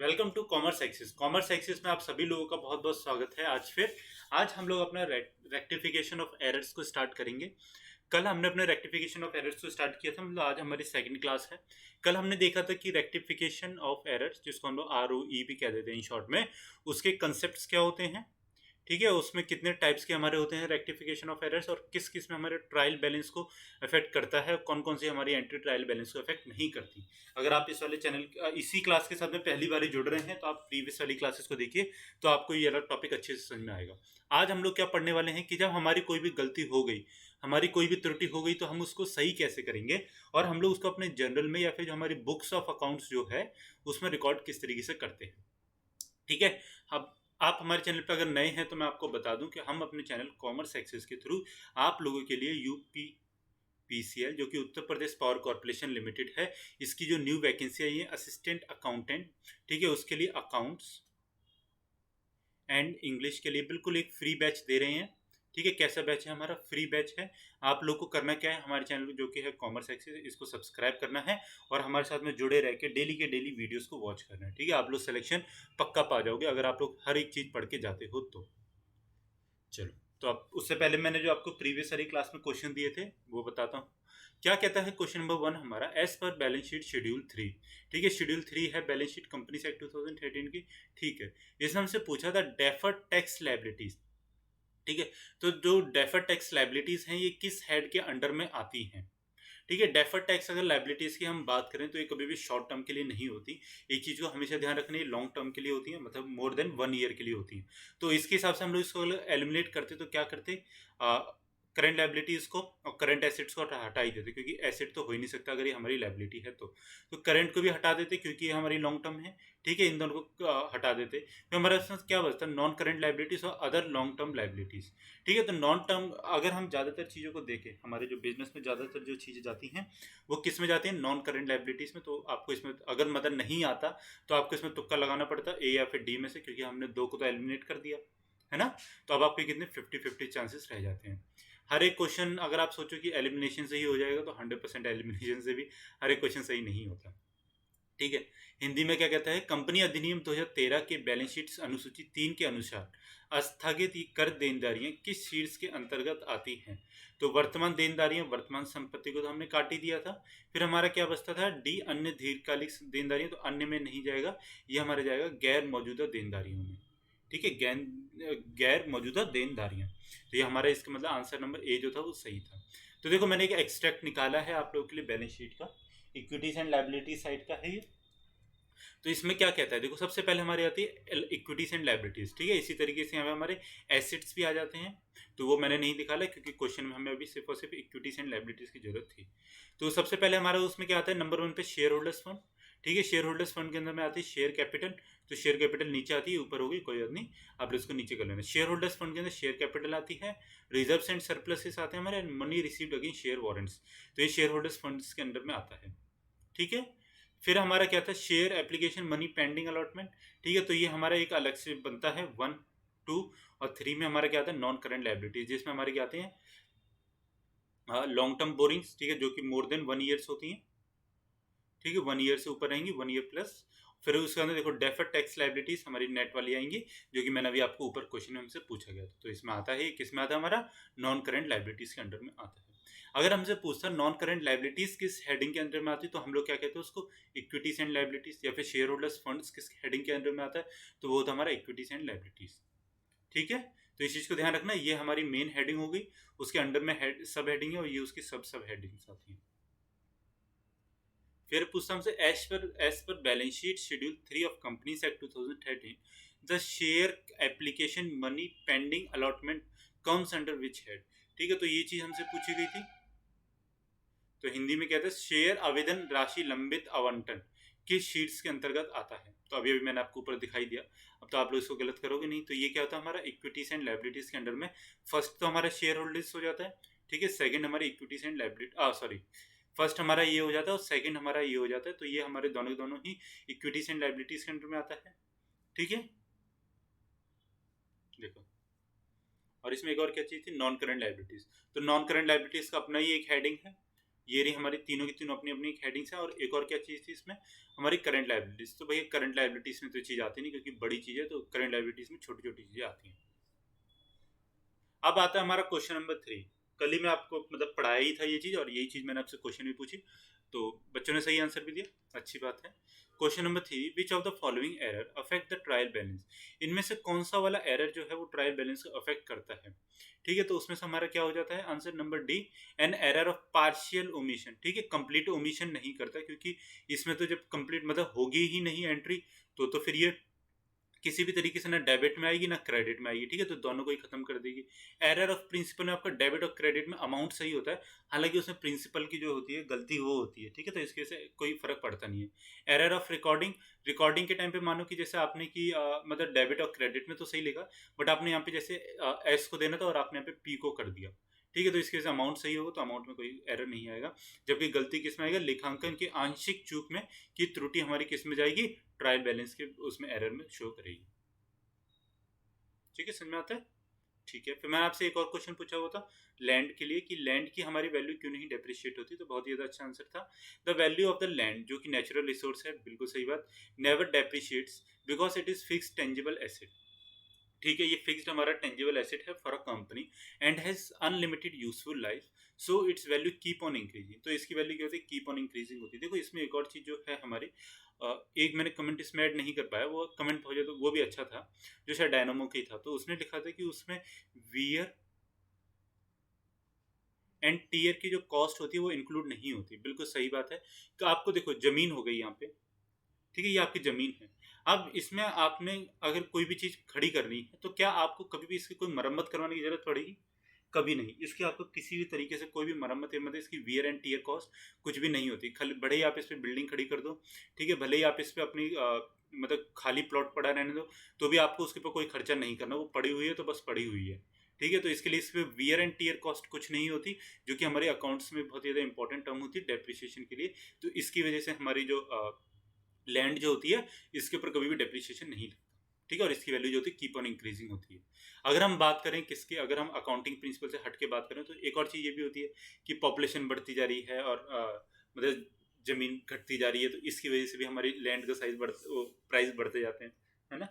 Welcome to Commerce Axis. Commerce Axis में आप सभी लोगों का बहुत बहुत स्वागत है। आज हम लोग अपना रेक्टिफिकेशन ऑफ एरर्स को स्टार्ट करेंगे। कल हमने अपने रेक्टिफिकेशन ऑफ एरर्स को स्टार्ट किया था, मतलब आज हमारी सेकंड क्लास है। कल हमने देखा था कि रेक्टिफिकेशन ऑफ एरर्स, जिसको हम लोग ROE भी कह देते हैं इन शॉर्ट में, उसके कंसेप्ट क्या होते हैं। ठीक है, उसमें कितने टाइप्स के हमारे होते हैं रेक्टिफिकेशन ऑफ एरर्स, और किस किस में हमारे ट्रायल बैलेंस को अफेक्ट करता है, कौन कौन सी हमारी एंट्री ट्रायल बैलेंस को अफेक्ट नहीं करती। अगर आप इस वाले चैनल इसी क्लास के साथ में पहली बार ही जुड़ रहे हैं तो आप प्रीवियस वाली क्लासेस को देखिए, तो आपको ये अलग टॉपिक अच्छे से समझ में आएगा। आज हम लोग क्या पढ़ने वाले हैं कि जब हमारी कोई भी गलती हो गई, हमारी कोई भी त्रुटि हो गई, तो हम उसको सही कैसे करेंगे, और हम लोग उसको अपने जर्नल में या फिर जो हमारी बुक्स ऑफ अकाउंट्स जो है उसमें रिकॉर्ड किस तरीके से करते हैं। ठीक है। अब आप हमारे चैनल पर अगर नए हैं तो मैं आपको बता दूं कि हम अपने चैनल कॉमर्स एक्सेस के थ्रू आप लोगों के लिए UPPCL, जो कि Uttar Pradesh power corporation limited है, इसकी जो न्यू वैकेंसी आई है असिस्टेंट अकाउंटेंट, ठीक है, उसके लिए अकाउंट्स एंड इंग्लिश के लिए बिल्कुल एक फ्री बैच दे रहे हैं। ठीक है, कैसा बैच है? हमारा फ्री बैच है। आप लोग को करना क्या है, हमारे चैनल जो कि है कॉमर्स एक्सेस, इसको सब्सक्राइब करना है और हमारे साथ में जुड़े रह के डेली के डेली वीडियोस को वॉच करना है। ठीक है, आप लोग सिलेक्शन पक्का पा जाओगे अगर आप लोग हर एक चीज पढ़ के जाते हो तो। चलो, तो अब उससे पहले मैंने जो आपको प्रीवियस वाली क्लास में क्वेश्चन दिए थे वो बताता हूँ। क्या कहता है क्वेश्चन नंबर 1 हमारा, as per balance sheet schedule 3। ठीक है, शेड्यूल 3 है बैलेंस शीट कंपनीज एक्ट 2013 की। ठीक है, इसने हमसे पूछा था डेफर्ड टैक्स लायबिलिटीज। ठीक है, तो जो डेफर्ड टैक्स लायबिलिटीज हैं ये किस हेड के अंडर में आती हैं। ठीक है, डेफर्ड टैक्स अगर लायबिलिटीज की हम बात करें तो ये कभी भी शॉर्ट टर्म के लिए नहीं होती। एक चीज को हमेशा ध्यान रखना, ये लॉन्ग टर्म के लिए होती है, मतलब मोर देन 1 ईयर के लिए होती है। तो इसके हिसाब से हम लोग इसको एलिमिनेट करते तो क्या करते, करंट लायबिलिटीज को और करंट एसेट्स को हटा ही देते, क्योंकि एसेट तो हो ही नहीं सकता अगर ये हमारी लायबिलिटी है तो करंट को भी हटा देते क्योंकि ये हमारी लॉन्ग टर्म है। ठीक है, इन दोनों को हटा देते, तो हमारे पास क्या बचता है, नॉन करंट लायबिलिटीज और अदर लॉन्ग टर्म लायबिलिटीज। ठीक है, तो नॉन टर्म अगर हम ज्यादातर चीजों को देखें, हमारे जो बिजनेस में ज्यादातर जो चीजें जाती हैं वो किस में जाती हैं, नॉन करंट लायबिलिटीज में। तो आपको इसमें अगर मदद नहीं आता तो आपको इसमें तुक्का लगाना पड़ता ए या फिर डी में से, क्योंकि हमने दो को तो एलिमिनेट कर दिया है ना। तो अब आपके कितने 50-50 चांसेस रह जाते हैं। हर एक क्वेश्चन अगर आप सोचो कि एलिमिनेशन से ही हो जाएगा तो 100% एलिमिनेशन से भी हर एक क्वेश्चन सही नहीं होता। ठीक है, हिंदी में क्या कहता है, कंपनी अधिनियम 2013 के बैलेंस शीट अनुसूची 3 के अनुसार आस्थगित कर देनदारियां किस शीर्ष के अंतर्गत आती हैं। तो वर्तमान देनदारियां, वर्तमान संपत्ति को तो हमने काट ही दिया था। फिर हमारा क्या बचता था, डी अन्य दीर्घकालिक देनदारियां, तो अन्य में नहीं जाएगा, ये हमारा जाएगा गैर मौजूदा देनदारियों में। ठीक है, गैर मौजूदा देनदारियां, तो ये हमारा इसका मतलब आंसर नंबर ए जो था वो सही था। तो देखो मैंने एक एक्सट्रैक्ट निकाला है आप लोगों के लिए बैलेंस शीट का, इक्विटीज एंड लायबिलिटी साइड का है ये। तो इसमें क्या कहता है, देखो सबसे पहले हमारी आती है इक्विटीज एंड लायबिलिटीज। ठीक है, इसी तरीके से हमें हमारे एसेट्स भी आ जाते हैं, तो वो मैंने नहीं निकाला क्योंकि क्वेश्चन में हमें अभी सिर्फ और सिर्फ इक्विटीज एंड लायबिलिटीज की जरूरत थी। तो सबसे पहले हमारा उसमें क्या आता है, नंबर 1 पे शेयर होल्डर्स फंड। ठीक है, शेयर होल्डर्स फंड के अंदर में आती है शेयर कैपिटल। तो शेयर कैपिटल नीचे आती है, ऊपर होगी कोई बात नहीं, आप इसको नीचे कर लेना। शेयर होल्डर्स फंड के अंदर शेयर कैपिटल आती है, रिजर्व्स एंड सरप्लसेस आते हैं हमारे, money received against share warrants, तो ये शेयर होल्डर्स फंड्स के अंदर में आता है। ठीक है, फिर हमारा क्या था, share application money pending allotment. ठीक है, तो ये हमारा एक अलग से बनता है 1, 2 और 3 में हमारा क्या आता है, नॉन करंट लायबिलिटीज, जिसमें हमारे क्या आते हैं, लॉन्ग टर्म बोरिंग्स। ठीक है, जो कि मोर देन 1 ईयर्स होती हैं। ठीक है, 1 ईयर से ऊपर रहेंगी, 1 ईयर प्लस। फिर उसके अंदर देखो डेफर्ड टैक्स लायबिलिटीज हमारी नेट वाली आएंगी, जो कि मैंने अभी आपको ऊपर क्वेश्चन में हमसे पूछा गया था। तो इसमें आता है, किस में आता है, हमारा नॉन करंट लायबिलिटीज के अंडर में आता है। अगर हमसे पूछता नॉन करंट लायबिलिटीज किस हेडिंग के अंदर में आती है, तो हम लोग क्या कहते हैं उसको, इक्विटीज एंड लायबिलिटीज, या फिर शेयर होल्डर्स फंड्स किस हेडिंग के अंदर में आता है, तो वो होता है हमारा इक्विटीज एंड लायबिलिटीज। ठीक है, तो इस चीज को ध्यान रखना, ये हमारी मेन हेडिंग हो गई, उसके अंडर में सब हेडिंग है और ये उसकी सब हेडिंग्स आती हैं। फिर पूछता हमसे, as per balance sheet schedule 3 of companies act 2013 the share application money pending allotment comes under which head. ठीक है, तो ये चीज हमसे पूछी गई थी, तो हिंदी में कहते हैं शेयर आवेदन राशि लंबित आवंटन किस शीट्स के अंतर्गत आता है। तो अभी अभी मैंने आपको ऊपर दिखाई दिया, अब तो आप लोग इसको गलत करोगे नहीं। तो ये क्या होता है, हमारा इक्विटीज एंड लायबिलिटीज के अंडर में फर्स्ट तो हमारा शेयर होल्डर्स हो जाता है। ठीक है, सेकंड हमारी equities and liability, sorry, first हमारा ये हो जाता है और सेकंड हमारा ये हो जाता है, तो ये हमारे दोनों दोनों ही इक्विटीज एंड लायबिलिटीज के अंडर में आता है। ठीक है, देखो, और इसमें एक और क्या चीज थी, नॉन करंट लायबिलिटीज। तो नॉन करंट लायबिलिटीज का अपना ही एक हेडिंग है, ये रही हमारी तीनों की तीनों अपनी अपनी हेडिंग्स है। और एक और क्या चीज़ थी इसमें, हमारी करंट लायबिलिटीज। तो भैया करंट लायबिलिटीज में तो चीज़ आती नहीं, क्योंकि बड़ी चीज़ है, तो करंट लायबिलिटीज में छोटी छोटी चीज़ें आती हैं। अब आता है हमारा क्वेश्चन नंबर 3। कल ही मैं आपको मतलब पढ़ाया ही था ये चीज़, और यही चीज़ मैंने आपसे क्वेश्चन भी पूछी, तो बच्चों ने सही आंसर भी दिया, अच्छी बात है। Question number 3, which of the following error affect the trial balance. इनमें से कौन सा वाला एरर जो है वो ट्रायल बैलेंस को अफेक्ट करता है। ठीक है, तो उसमें से हमारा क्या हो जाता है, answer number D, an error of partial omission. ठीक है, कंप्लीट ओमिशन नहीं करता, क्योंकि इसमें तो जब कंप्लीट मतलब होगी ही नहीं एंट्री, तो फिर ये किसी भी तरीके से ना डेबिट में आएगी ना क्रेडिट में आएगी। ठीक है, तो दोनों को ही खत्म कर देगी। एरर ऑफ प्रिंसिपल में आपका डेबिट और क्रेडिट में अमाउंट सही होता है, हालांकि उसमें प्रिंसिपल की जो होती है गलती वो होती है। ठीक है, तो इसके से कोई फर्क पड़ता नहीं है। एरर ऑफ रिकॉर्डिंग, रिकॉर्डिंग के टाइम पे मानो कि जैसे आपने की मतलब डेबिट और क्रेडिट में तो सही लिखा, बट आपने यहाँ पे जैसे एस को देना था और आपने यहाँ पे पी को कर दिया। ठीक है, तो इसके वजह से अमाउंट सही होगा, तो अमाउंट में कोई एरर नहीं आएगा। जबकि गलती किस में आएगा, लेखांकन के आंशिक चूक में, कि त्रुटि हमारी किस में जाएगी, ट्रायल बैलेंस के उसमें एरर में शो करेगी। ठीक है, समझ में आता है। ठीक है, फिर मैंने आपसे एक और क्वेश्चन पूछा हुआ था लैंड के लिए, कि लैंड की हमारी वैल्यू क्यों नहीं डेप्रिशिएट होती, तो बहुत ही ज़्यादा अच्छा आंसर था। The value of the land, जो कि नेचुरल रिसोर्स है, बिल्कुल सही बात, never depreciates because it is fixed tangible asset. ठीक है, ये फिक्स्ड हमारा टेंजिबल एसेट है for a company and has unlimited useful life, so it's value keep on increasing. तो इसकी वैल्यू क्या होती है, कीप ऑन इंक्रीजिंग होती है। देखो इसमें एक और चीज़ जो है हमारी, एक मैंने कमेंट इसमें ऐड नहीं कर पाया, वो कमेंट हो जाए तो वो भी अच्छा था, जो शायद डायनामो का ही था। तो उसने लिखा था कि उसमें वियर एंड टीयर की जो कॉस्ट होती है वो इंक्लूड नहीं होती। बिल्कुल सही बात है। तो आपको देखो जमीन हो गई यहाँ पे, ठीक है, ये आपकी ज़मीन है। अब इसमें आपने अगर कोई भी चीज़ खड़ी करनी है, तो क्या आपको कभी भी इसकी कोई मरम्मत करवाने की ज़रूरत पड़ेगी, कभी नहीं। इसकी आपको किसी भी तरीके से कोई भी मरम्मत मतलब इसकी वियर एंड टीयर कॉस्ट कुछ भी नहीं होती। खाली बड़े ही आप इस पर बिल्डिंग खड़ी कर दो, ठीक है, भले ही आप इस पर अपनी मतलब खाली प्लॉट पड़ा रहने दो, तो भी आपको उसके ऊपर कोई खर्चा नहीं करना, वो पड़ी हुई है तो बस पड़ी हुई है। ठीक है, तो इसके लिए इस पर वियर एंड टीयर कॉस्ट कुछ नहीं होती, जो कि हमारे अकाउंट्स में बहुत ज़्यादा इंपॉर्टेंट टर्म होती है डेप्रिसिएशन के लिए। तो इसकी वजह से हमारी जो लैंड जो होती है, इसके ऊपर कभी भी डेप्रिसिएशन नहीं लगता। ठीक है, और इसकी वैल्यू जो होती है कीप ऑन इंक्रीजिंग होती है। अगर हम बात करें किसके, अगर हम अकाउंटिंग प्रिंसिपल से हट के बात करें, तो एक और चीज़ ये भी होती है कि पॉपुलेशन बढ़ती जा रही है और मतलब जमीन घटती जा रही है, तो इसकी वजह से भी हमारी लैंड का साइज प्राइस बढ़ते जाते हैं, है ना।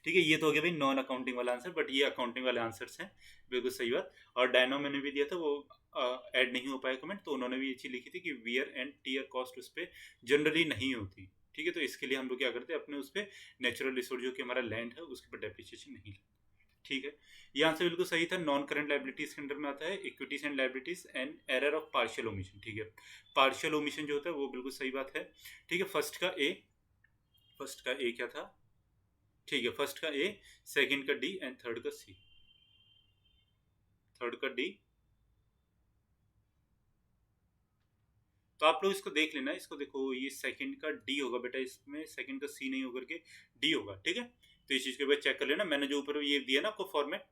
ठीक है, ये तो हो गया भाई नॉन अकाउंटिंग वाला आंसर, बट ये अकाउंटिंग वाले आंसर्स हैं, बिल्कुल सही बात। और डायनो मैंने भी दिया था, वो ऐड नहीं हो पाया कमेंट, तो उन्होंने भी ये चीज़ लिखी थी कि वियर एंड टीयर कॉस्ट उस पर जनरली नहीं होती। ठीक है, तो इसके लिए हम लोग क्या करते हैं, अपने उस पर नेचुरल रिसोर्स जो कि हमारा लैंड है उसके ऊपर डेप्रिसिएशन नहीं लगता। ठीक है, ये आंसर बिल्कुल सही था। नॉन करंट लाइबिलिटीज के अंडर में आता है equities and liabilities and error of partial omission. ठीक है, पार्शियल ओमिशन जो होता है वो बिल्कुल सही बात है। ठीक है, फर्स्ट का ए क्या था, ठीक है, फर्स्ट का ए, सेकंड का डी एंड थर्ड का सी। थर्ड का डी, तो आप लोग इसको देख लेना, इसको देखो, ये सेकंड का डी होगा बेटा, इसमें सेकंड का सी नहीं होकर के डी होगा। ठीक है, तो इस चीज़ के बाद चेक कर लेना, मैंने जो ऊपर ये दिया ना आपको फॉर्मेट,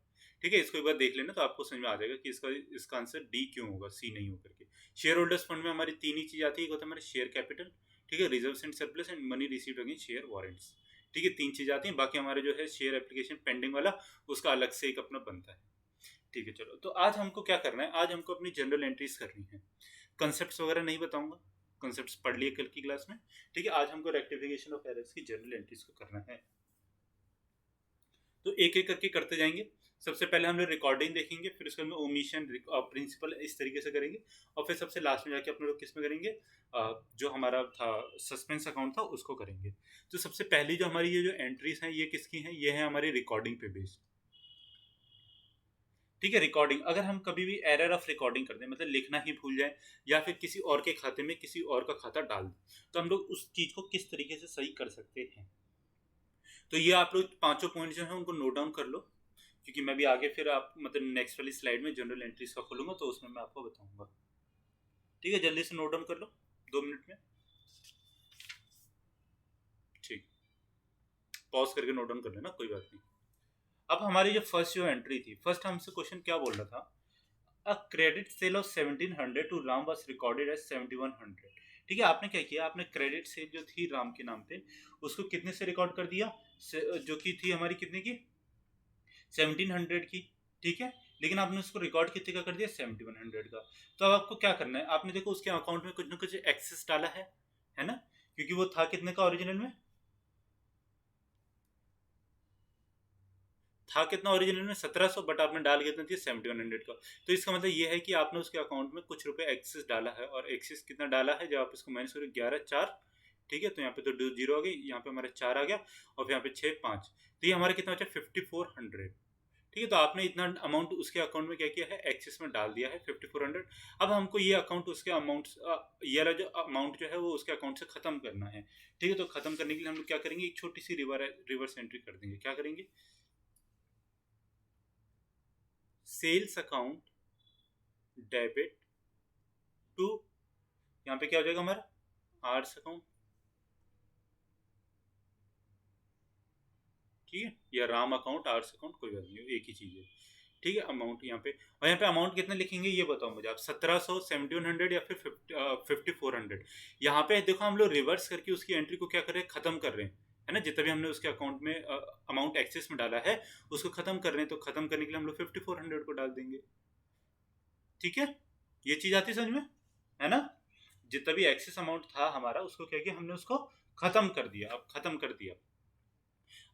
ठीक है, इसको एक बार देख लेना, तो आपको समझ में आ जाएगा कि इसका आंसर डी क्यों होगा, सी नहीं होकर के। शेयर होल्डर्स फंड में हमारी तीन ही चीज़ आती है, एक होता है हमारे शेयर कैपिटल, ठीक है, reserve and surplus and money received against share warrants. ठीक है, तीन चीज़ आती हैं, बाकी हमारे जो है शेयर एप्लीकेशन पेंडिंग वाला, उसका अलग से एक अपना बनता है। ठीक है, चलो, तो आज हमको क्या करना है, आज हमको अपनी जनरल एंट्रीज करनी है। कंसेप्ट वगैरह नहीं बताऊंगा, कंसेप्ट पढ़ लिए कल की क्लास में। ठीक है, आज हमको रेक्टिफिकेशन ऑफ एरर्स की जनरल एंट्रीज को करना है, तो एक एक करके करते जाएंगे। सबसे पहले हम लोग रिकॉर्डिंग देखेंगे, फिर उसके बाद ओमिशन प्रिंसिपल इस तरीके से करेंगे, और फिर सबसे लास्ट में जाके अपने लोग किस में करेंगे, जो हमारा था सस्पेंस अकाउंट था उसको करेंगे। तो सबसे पहली जो हमारी ये जो एंट्रीज हैं ये किसकी हैं, ये है हमारी रिकॉर्डिंग पे बेस्ड। ठीक है, रिकॉर्डिंग, अगर हम कभी भी एरर ऑफ रिकॉर्डिंग कर दें, मतलब लिखना ही भूल जाए, या फिर किसी और के खाते में किसी और का खाता डाल दें, तो हम लोग उस चीज़ को किस तरीके से सही कर सकते हैं। तो ये आप लोग पांचों पॉइंट जो है उनको नोट डाउन कर लो, क्योंकि मैं भी आगे फिर आप मतलब नेक्स्ट वाली स्लाइड में जनरल एंट्रीज का खोलूंगा, तो उसमें मैं आपको बताऊंगा। ठीक है, जल्दी से नोट डाउन कर लो 2 मिनट में। ठीक, पॉज करके नोट डाउन कर लेना, कोई बात नहीं। अब हमारी जो फर्स्ट जो एंट्री थी, फर्स्ट हमसे क्वेश्चन क्या बोल रहा था, a credit sale of 1700 to Ram was recorded as 7100। ठीक है, आपने क्या किया, आपने क्रेडिट सेल जो थी राम के नाम पे, उसको कितने से रिकॉर्ड कर दिया, जो कि थी हमारी कितने की, 1700 की। ठीक है, लेकिन आपने उसको रिकॉर्ड कितने का कर दिया, 7100 का। तो अब आपको क्या करना है, आपने देखो उसके अकाउंट में कुछ ना कुछ एक्सेस डाला है ना, क्योंकि वो था कितने का ओरिजिनल में, था कितना ओरिजिनल में 1700, बट आपने डाल कितना दिया 7100 का। तो इसका मतलब ये है कि आपने उसके अकाउंट में कुछ रुपए एक्सेस डाला है, और एक्सेस कितना डाला है, जब आप इसको माइनस करो 11 4, ठीक है, तो यहाँ पे तो 2 जीरो आ गई, यहाँ पे हमारा 4 आ गया, और फिर यहाँ पे 6 5, तो ये हमारा कितना बचा 5400। ठीक है, तो आपने इतना अमाउंट उसके अकाउंट में क्या किया है, एक्सेस में डाल दिया है 5400। अब हमको ये अकाउंट उसके अमाउंट, ये वाला जो अमाउंट जो है वो उसके अकाउंट से खत्म करना है। ठीक है, तो खत्म करने के लिए हम लोग क्या करेंगे, एक छोटी सी रिवर्स एंट्री कर देंगे। क्या करेंगे, सेल्स अकाउंट डेबिट टू, यहाँ पे क्या हो जाएगा हमारा आर्स अकाउंट, ठीक है, या राम अकाउंट आर्स अकाउंट, कोई बात नहीं, एक ही चीज है। ठीक है, अमाउंट यहाँ पे, और यहाँ पे अमाउंट कितना लिखेंगे ये बताओ मुझे आप, 1700, 7100 या फिर 5400। यहाँ पे देखो हम लोग रिवर्स करके उसकी एंट्री को क्या कर रहे हैं, खत्म कर रहे हैं, है ना, जितना भी हमने उसके अकाउंट में अमाउंट एक्सेस में डाला है उसको खत्म कर रहे हैं, तो खत्म करने के लिए हम लोग 5400 को डाल देंगे। ठीक है, ये चीज आती समझ में, है ना, जितना भी एक्सेस अमाउंट था हमारा उसको क्या किया हमने, उसको खत्म कर दिया। अब खत्म कर दिया,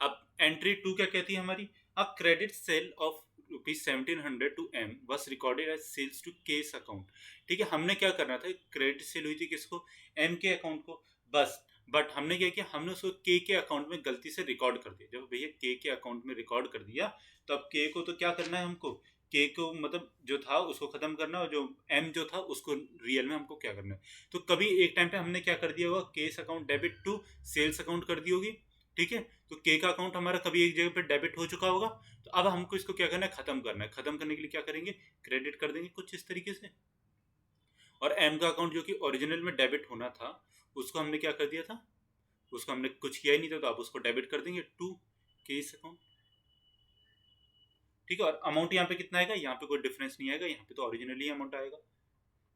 अब एंट्री टू क्या कहती है हमारी, a credit sale of ₹1700 to M was recorded as sales to cash account. ठीक है, हमने क्या करना था, क्रेडिट सेल हुई थी किसको, एम के अकाउंट को, बस। बट हमने क्या किया, हमने उसको के अकाउंट में गलती से रिकॉर्ड कर दिया। जब भैया के अकाउंट में रिकॉर्ड कर दिया, तो अब के को तो क्या करना है हमको, के को मतलब जो था उसको खत्म करना, और जो एम जो था उसको रियल में हमको क्या करना है। तो कभी एक टाइम पे हमने क्या कर दिया होगा, cash account debit to sales account कर दी होगी। ठीक है, तो के का अकाउंट हमारा कभी एक जगह पे डेबिट हो चुका होगा, तो अब हमको इसको क्या करना है, खत्म करना है। खत्म करने के लिए क्या करेंगे, क्रेडिट कर देंगे कुछ इस तरीके से, और एम का अकाउंट जो कि ओरिजिनल में डेबिट होना था उसको हमने क्या कर दिया था, उसको हमने कुछ किया ही नहीं था, तो आप उसको डेबिट कर देंगे टू केस अकाउंट। ठीक है, और अमाउंट यहाँ पे कितना आएगा, यहाँ पे कोई डिफरेंस नहीं आएगा, यहाँ पे तो ओरिजिनली अमाउंट आएगा।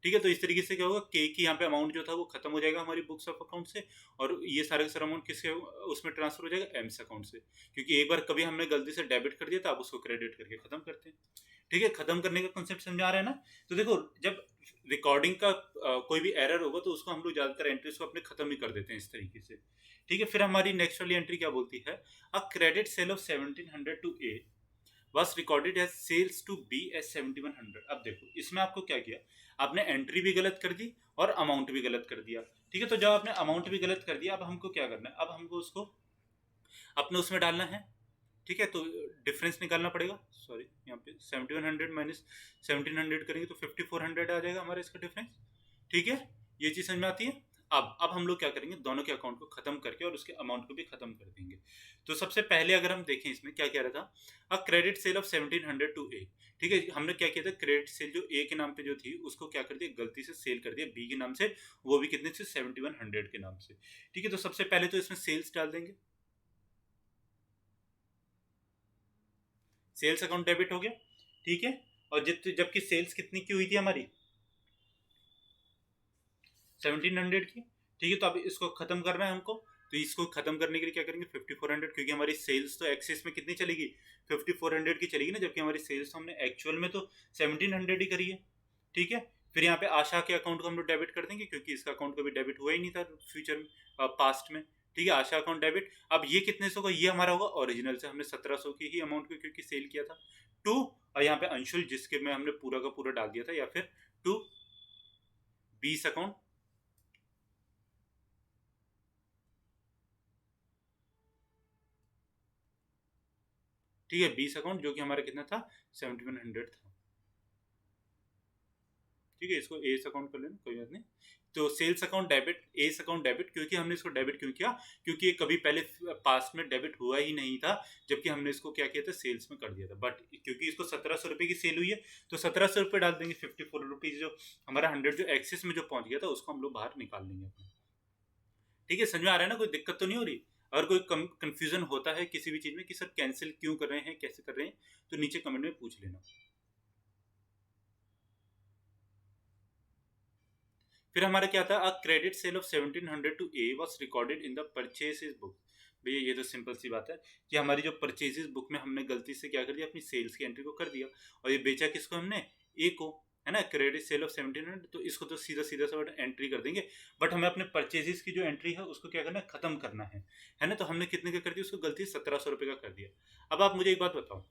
ठीक है, तो इस तरीके से क्या होगा, के की यहाँ पे अमाउंट जो था वो खत्म हो जाएगा हमारी बुक्स ऑफ अकाउंट से, और ये सारे का सारा अमाउंट किसके उसमें ट्रांसफर हो जाएगा, एम्स अकाउंट से, क्योंकि एक बार कभी हमने गलती से डेबिट कर दिया था, आप उसको क्रेडिट करके खत्म करते हैं। ठीक है, खत्म करने का कॉन्सेप्ट समझ आ रहा है ना। तो देखो, जब रिकॉर्डिंग का कोई भी एरर होगा तो उसको हम लोग ज्यादातर एंट्रीज को अपने खत्म ही कर देते हैं इस तरीके से। ठीक है, फिर हमारी नेक्स्ट वाली एंट्री क्या बोलती है, a credit sale of 1700 to A was recorded as sales to B as 7100। अब देखो इसमें आपको क्या किया, आपने एंट्री भी गलत कर दी और अमाउंट भी गलत कर दिया। ठीक है, तो जब आपने अमाउंट भी गलत कर दिया, अब हमको क्या करना है, अब हमको उसको अपने उसमें डालना है। ठीक है, तो डिफरेंस निकालना पड़ेगा, सॉरी यहाँ पे 7100 माइनस 1700 करेंगे तो 5400 आ जाएगा हमारा इसका डिफरेंस। ठीक है, ये चीज समझ में आती है। अब हम लोग क्या करेंगे, दोनों के अकाउंट को खत्म करके और उसके अमाउंट को भी खत्म कर देंगे। तो सबसे पहले अगर हम देखें इसमें क्या कह रहा था, a credit sale of 1700 to A. ठीक है, हमने क्या किया था, क्रेडिट सेल जो ए के नाम पे जो थी उसको क्या कर दिया, गलती से सेल कर दिया बी के नाम से, वो भी कितने से 7100 के नाम से। ठीक है, तो सबसे पहले तो इसमें सेल्स डाल देंगे, सेल्स अकाउंट डेबिट हो गया। ठीक है, और जबकि सेल्स कितनी की हुई थी हमारी, 1700 की। ठीक है, तो अब इसको खत्म करना है हमको, तो इसको खत्म करने के लिए क्या करेंगे, 5400, क्योंकि हमारी सेल्स तो एक्सेस में कितनी चलेगी, 5400 की चलेगी ना, जबकि हमारी सेल्स हमने एक्चुअल में तो 1700 ही करी है। ठीक है, फिर यहाँ पे आशा के अकाउंट को हम लोग डेबिट कर देंगे, क्योंकि इसका अकाउंट कभी डेबिट हुआ ही नहीं था फ्यूचर में, पास्ट में। ठीक है, आशा अकाउंट डेबिट। अब ये कितने सौ का, ये हमारा होगा ओरिजिनल से, हमने 1700 की ही अमाउंट को क्योंकि सेल किया था, टू, और यहाँ पे अंशुल जिसके में हमने पूरा का पूरा डाल दिया था, या फिर टू 20 अकाउंट। ठीक है, 20 अकाउंट जो कि हमारा कितना था, 7100 था। ठीक है, इसको एस अकाउंट कर लेना, कोई बात नहीं। तो sales account debit, S account debit, क्योंकि हमने इसको डेबिट क्यों किया, क्योंकि ये कभी पहले पास्ट में डेबिट हुआ ही नहीं था, जबकि हमने इसको क्या किया था, सेल्स में कर दिया था। बट क्योंकि इसको 1700 रुपये की सेल हुई है, तो 1700 रुपये डाल देंगे, 54 रुपीज जो हमारा 100 जो एक्सेस में जो पहुंच गया था उसको हम लोग बाहर निकाल लेंगे अपना। ठीक है, समझ में आ रहा है ना, कोई दिक्कत तो नहीं हो रही। अगर कोई कंफ्यूजन होता है किसी भी चीज में कि सर कैंसिल क्यों कर रहे हैं, कैसे कर रहे हैं, तो नीचे कमेंट में पूछ लेना। फिर हमारा क्या था, a credit sale of 1700 to A was recorded in the purchases book. भैया ये तो सिंपल सी बात है कि हमारी जो परचेजेस बुक में हमने गलती से क्या कर दिया, अपनी सेल्स की एंट्री को कर दिया, और ये बेचा किसको हमने, ए को, है ना, क्रेडिट सेल ऑफ 1700, तो इसको तो सीधा सीधा सा एंट्री कर देंगे, बट हमें अपने परचेजेस की जो एंट्री है उसको क्या करना है, खत्म करना है ना। तो हमने कितने का कर दिया, उसको गलती से 1700 रुपये का कर दिया। अब आप मुझे एक बात बताओ,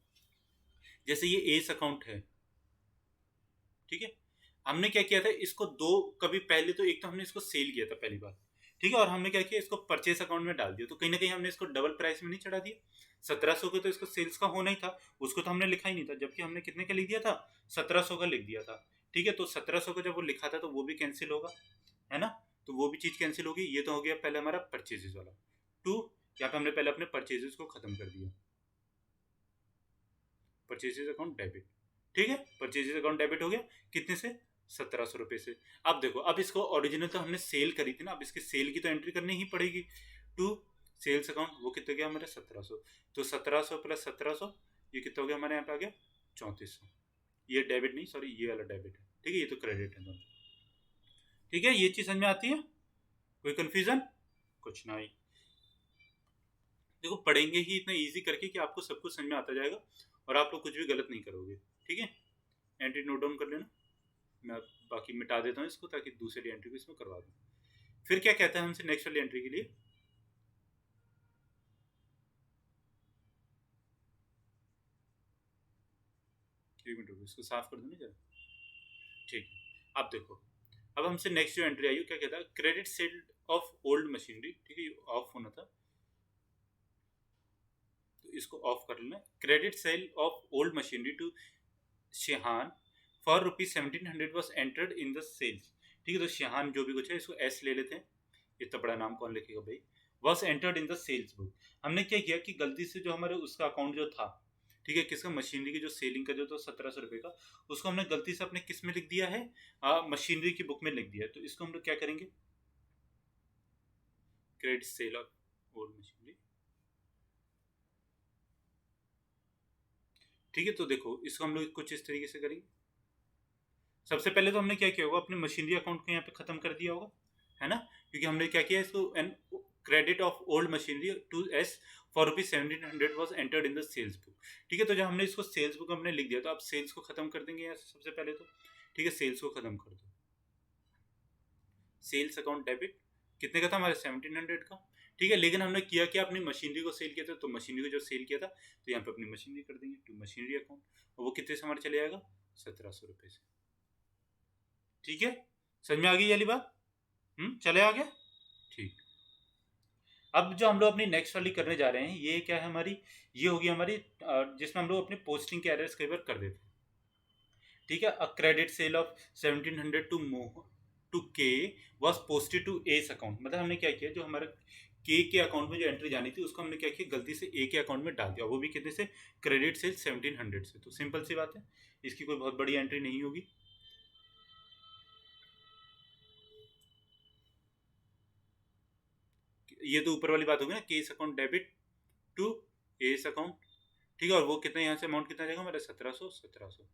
जैसे ये एस अकाउंट है, ठीक है, हमने क्या किया था, इसको दो, कभी पहले तो एक तो हमने इसको सेल किया था पहली बार, ठीक है, और हमने क्या किया, इसको परचेस अकाउंट में डाल दिया, तो कहीं ना कहीं हमने इसको डबल प्राइस में नहीं चढ़ा दिया। 1700 का तो इसको सेल्स का होना ही था, उसको तो हमने लिखा ही नहीं था, जबकि हमने कितने का लिख दिया था, 1700 का लिख दिया था, ठीक है। तो 1700 का जब वो लिखा था तो वो भी कैंसिल होगा, है ना, तो वो भी चीज कैंसिल होगी। ये तो हो गया पहले हमारा परचेजेस वाला। टू, यहाँ पे हमने पहले अपने परचेजेस को खत्म कर दिया, परचेजेस अकाउंट डेबिट, ठीक है, परचेजेस अकाउंट डेबिट हो गया, कितने से, 1700 रुपये से। अब देखो, अब इसको ओरिजिनल तो हमने सेल करी थी ना, अब इसकी सेल की तो एंट्री करनी ही पड़ेगी। टू सेल्स अकाउंट, वो कितना गया हमारे 1700, तो 1700 प्लस 1700, ये कितना हो गया हमारे यहाँ पे आ गया 3400। ये डेबिट नहीं, सॉरी, ये वाला डेबिट है, ठीक है, ये तो क्रेडिट है दोनों, ठीक है। ये चीज समझ में आती है, कोई कंफ्यूजन, कुछ ना ही। देखो पढ़ेंगे ही इतना इजी करके कि आपको सब कुछ समझ में आता जाएगा और आप लोग कुछ भी गलत नहीं करोगे, ठीक है। एंट्री नोट डाउन कर लेना, मैं बाकी मिटा देता हूँ इसको ताकि दूसरी एंट्री को इसमें करवा दूँ। फिर क्या कहता है हमसे नेक्स्ट वाली एंट्री के लिए, एक मिनट रुको, इसको साफ कर दो ना जरा, ठीक है। अब देखो, अब हमसे नेक्स्ट जो एंट्री आई क्या कहता है, credit sale of old machinery, ठीक है, ये ऑफ होना था तो इसको ऑफ कर लेना। Credit sale of old machinery to Shehan for ₹1700 was entered in the sales, ठीक है। तो शेहान जो भी कुछ है, इसको एस ले लेते हैं, इतना बड़ा नाम कौन लिखेगा भाई, was entered in the sales book. हमने क्या किया कि गलती से जो हमारे उसका अकाउंट जो था, ठीक है, किसका, मशीनरी की जो सेलिंग का जो था 1700 रुपये का, उसको हमने गलती से अपने किस में लिख दिया है, मशीनरी की बुक में लिख दिया है। तो इसको हम लोग क्या करेंगे, credit sale of old machinery, ठीक है। तो देखो इसको हम लोग कुछ इस तरीके से करेंगे। सबसे पहले तो हमने क्या किया होगा, अपने मशीनरी अकाउंट को यहाँ पे खत्म कर दिया होगा, है ना, क्योंकि हमने क्या किया, इसको an credit of old machinery to S for ₹1700 was entered in the sales book, ठीक है। तो जब हमने इसको सेल्स बुक हमने लिख दिया, तो आप सेल्स को खत्म कर देंगे यहाँ से सबसे पहले तो, ठीक है, सेल्स को खत्म कर दो। सेल्स अकाउंट डेबिट कितने का था हमारे, 1700 का, ठीक है। लेकिन हमने किया क्या, अपनी मशीनरी को सेल किया था, तो मशीनरी को जो सेल किया था तो यहाँ पे अपनी मशीनरी कर देंगे टू मशीनरी अकाउंट, और वो कितने से हमारे चले जाएगा, 1700 रुपये से, ठीक है। समझ में आ गई वाली बात, चले आ गया, ठीक। अब जो हम लोग अपनी नेक्स्ट वाली करने जा रहे हैं, ये क्या है हमारी, ये होगी हमारी जिसमें हम लोग अपने पोस्टिंग के एरर्स कई बार कर देते हैं, ठीक है। A credit sale of 1700 to K was posted to S account, मतलब हमने क्या किया, जो हमारा के अकाउंट में जो एंट्री जानी थी उसको हमने क्या किया, गलती से ए के अकाउंट में डाल दिया, वो भी कितने से, क्रेडिट सेल 1700 से। तो सिंपल सी बात है, इसकी कोई बहुत बड़ी एंट्री नहीं होगी। ये तो ऊपर वाली बात होगी ना, cash account debit to S account, ठीक है, और वो कितना, यहाँ से अमाउंट कितना जाएगा हमारा, 1700।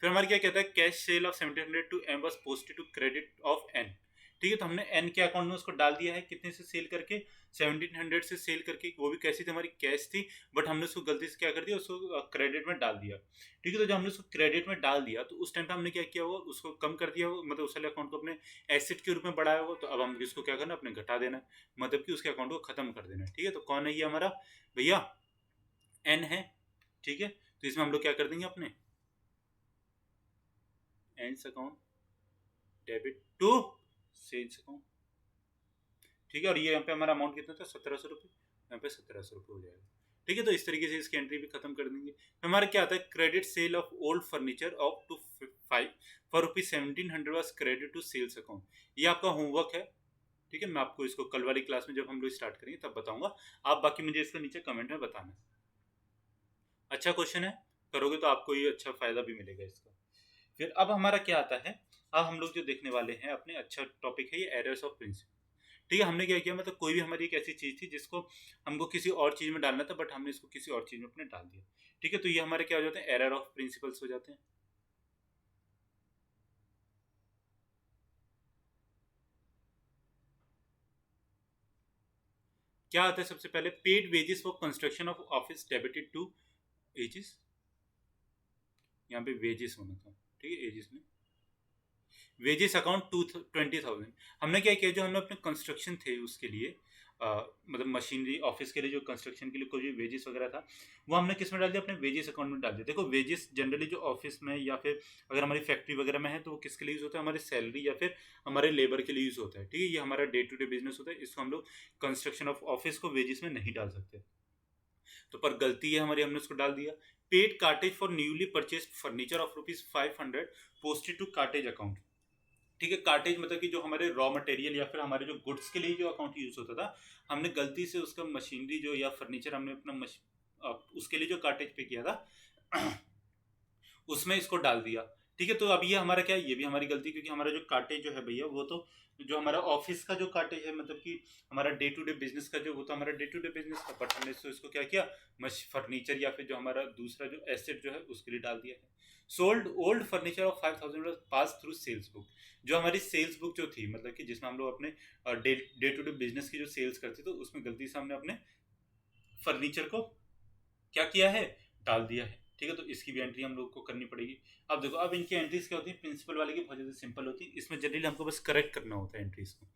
फिर हमारे क्या कहता है, cash sale of 1700 to M was posted to credit of N, ठीक है। तो हमने एन के अकाउंट में उसको डाल दिया है, कितने से सेल करके, 1700 से सेल करके, वो भी कैसी थी, हमारी कैश थी, बट हमने उसको गलती से क्या कर दिया, उसको क्रेडिट में डाल दिया, ठीक है। तो जब हमने उसको क्रेडिट में डाल दिया तो उस टाइम पे हमने क्या किया होगा, उसको कम कर दिया होगा, मतलब उस वाले अकाउंट को अपने एसेट के रूप में बढ़ाया होगा। तो अब हम इसको क्या करना, अपने घटा देना, मतलब कि उसके अकाउंट को खत्म कर देना, ठीक है। तो कौन है ये हमारा भैया, एन है, ठीक है। तो इसमें हम लोग क्या कर देंगे, अपने ends account debit to sales account, ठीक है। और ये यहाँ पे हमारा अमाउंट कितना था, 1700 रुपये, यहाँ पे 1700 रुपये हो जाएगा, ठीक है। तो इस तरीके से इसकी एंट्री भी खत्म कर देंगे। तो हमारा क्या आता है, credit sale of old furniture of to 5 for ₹1700 was credit to sales account. ये आपका होमवर्क है, ठीक है। मैं आपको इसको कल वाली क्लास में जब हम लोग स्टार्ट करेंगे तब बताऊंगा, आप बाकी मुझे इसका नीचे कमेंट में बताना। अच्छा क्वेश्चन है, करोगे तो आपको ये अच्छा फायदा भी मिलेगा इसका। फिर अब हमारा क्या आता है, अब हम लोग जो देखने वाले हैं अपने, अच्छा टॉपिक है ये, एरर्स ऑफ प्रिंसिपल, ठीक है। हमने क्या किया, मतलब कोई भी हमारी एक ऐसी चीज़ थी जिसको हमको किसी और चीज़ में डालना था, बट हमने इसको किसी और चीज़ में अपने डाल दिया, ठीक है। तो ये हमारे क्या हो जाते हैं, एरर ऑफ प्रिंसिपल्स हो जाते हैं। क्या आता है सबसे पहले, paid wages for construction of office debited to एजिस, यहाँ पे वेजेस होना था, ठीक है, एजिस में वेजेस अकाउंट 20,000। हमने क्या किया, जो हमने अपने कंस्ट्रक्शन थे उसके लिए मतलब मशीनरी ऑफिस के लिए जो कंस्ट्रक्शन के लिए कोई भी वेजेस वगैरह था, वो हमने किस में डाल दिया, अपने वेजेस अकाउंट में डाल दिया। देखो वेजेस जनरली जो ऑफिस में या फिर अगर हमारी फैक्ट्री वगैरह में है तो वो किसके लिए यूज़ होता है, हमारी सैलरी या फिर हमारे लेबर के लिए यूज़ होता है, ठीक है, ये हमारा डे टू डे बिजनेस होता है, इसको हम लोग कंस्ट्रक्शन ऑफ ऑफिस को वेजेस में नहीं डाल सकते। तो पर गलती है हमारी, हमने उसको डाल दिया। Paid cartage for newly purchased furniture of ₹500 posted to cartage account, ठीक है। कार्टेज मतलब कि जो हमारे रॉ मटेरियल या फिर हमारे जो गुड्स के लिए जो अकाउंट यूज होता था, हमने गलती से उसका मशीनरी जो या फर्नीचर हमने अपना उसके लिए जो कार्टेज पे किया था उसमें इसको डाल दिया, ठीक है। तो अब ये हमारा क्या है, ये भी हमारी गलती, क्योंकि हमारा जो कार्टेज जो है भैया वो तो जो हमारा ऑफिस का जो कार्टेज है, मतलब कि हमारा डे टू डे बिजनेस का जो वो तो हमारा डे टू डे बिजनेस का, बट हमने इसको क्या किया, फर्नीचर या फिर जो हमारा दूसरा जो एसेट जो है उसके लिए डाल दिया है। Sold old furniture of 5,000 pass through sales book, जो हमारी सेल्स बुक जो थी, मतलब कि जिसमें हम लोग अपने डे टू डे बिजनेस की जो सेल्स करते थे, उसमें गलती से हमने अपने फर्नीचर को क्या किया है, डाल दिया है, ठीक है। तो इसकी भी एंट्री हम लोग को करनी पड़ेगी। अब देखो, अब इनकी एंट्रीज क्या होती है, प्रिंसिपल वाले की बहुत ज़्यादा सिंपल होती है, इसमें जनरली हमको बस करेक्ट करना होता है एंट्रीज को,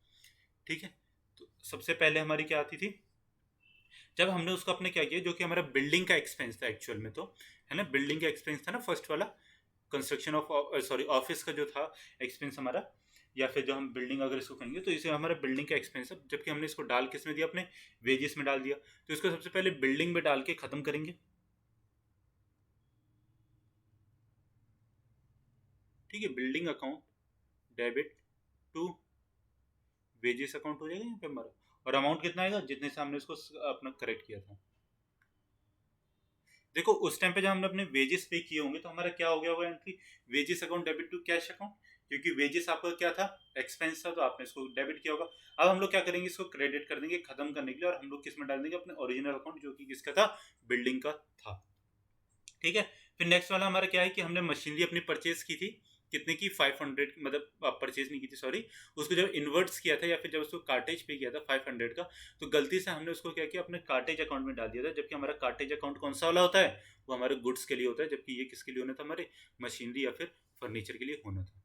ठीक है। तो सबसे पहले हमारी क्या आती थी, जब हमने उसको अपने क्या किया, जो कि हमारा बिल्डिंग का एक्सपेंस था एक्चुअल में, तो है ना, बिल्डिंग का एक्सपेंस था ना फर्स्ट वाला, कंस्ट्रक्शन ऑफ सॉरी ऑफिस का जो था एक्सपेंस हमारा, या फिर जो हम बिल्डिंग अगर इसको कहेंगे तो इसे हमारा बिल्डिंग का एक्सपेंस है, जबकि हमने इसको डाल किस में दिया, अपने वेजेस में डाल दिया। तो इसको सबसे पहले बिल्डिंग में डाल के खत्म करेंगे, ठीक है। Building account debit to wages account हो जाएगा यहाँ पे हमारा, और अमाउंट कितना आएगा, जितने से हमने इसको अपना करेक्ट किया था। देखो उस टाइम पे जब हमने अपने वेजेस पे किए होंगे तो हमारा क्या हो गया होगा entry, wages account debit to cash account, क्योंकि वेजेस आपका क्या था, एक्सपेंस था, तो आपने इसको डेबिट किया होगा। अब हम लोग क्या करेंगे, इसको क्रेडिट कर देंगे खत्म करने के लिए, और हम लोग किस में डाल देंगे, अपने ओरिजिनल अकाउंट, जो कि किसका था, बिल्डिंग का था, ठीक है। फिर नेक्स्ट वाला हमारा क्या है कि हमने मशीनरी अपनी परचेज की थी, कितने की, 500, मतलब परचेज नहीं की थी सॉरी, उसको जब इन्वर्ट्स किया था या फिर जब उसको कार्टेज पे किया था 500 का, तो गलती से हमने उसको क्या किया, अपने कार्टेज अकाउंट में डाल दिया था, जबकि हमारा कार्टेज अकाउंट कौन सा वाला होता है, वो हमारे गुड्स के लिए होता है, जबकि ये किसके लिए होना था, हमारे मशीनरी या फिर फर्नीचर के लिए होना था।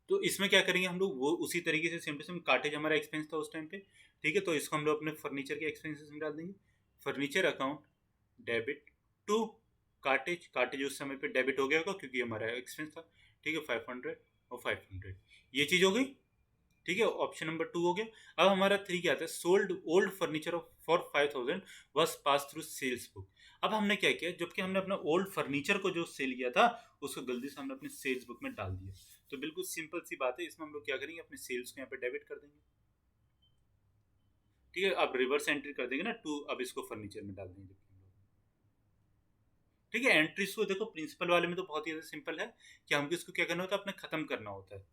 तो इसमें क्या करेंगे हम लोग, वो उसी तरीके से सेम टू सेम, कार्टेज हमारा एक्सपेंस था उस टाइम पे, ठीक है, तो इसको हम लोग अपने फर्नीचर के एक्सपेंसेस में डाल देंगे। Furniture account debit to cartage, cartage उस समय पे डेबिट हो गया होगा क्योंकि हमारा एक्सपेंस था, ठीक है, 500 और 500, ये चीज़ हो गई, ठीक है। ऑप्शन नंबर 2 हो गया। अब हमारा 3 क्या आता है, sold old furniture for 5,000 was pass through sales book. अब हमने क्या किया, जबकि हमने अपना ओल्ड फर्नीचर को जो सेल किया था उसको गलती से हमने अपने सेल्स बुक में डाल दिया। तो बिल्कुल सिंपल सी बात है, इसमें हम लोग क्या करेंगे, अपने सेल्स को यहाँ पे डेबिट कर देंगे, ठीक है। अब रिवर्स एंट्री कर देंगे ना 2, अब इसको फर्नीचर में डाल देंगे, ठीक है। एंट्रीज को देखो प्रिंसिपल वाले में तो बहुत ही ज़्यादा सिंपल है कि हमको इसको क्या करना होता है, अपने खत्म करना होता है,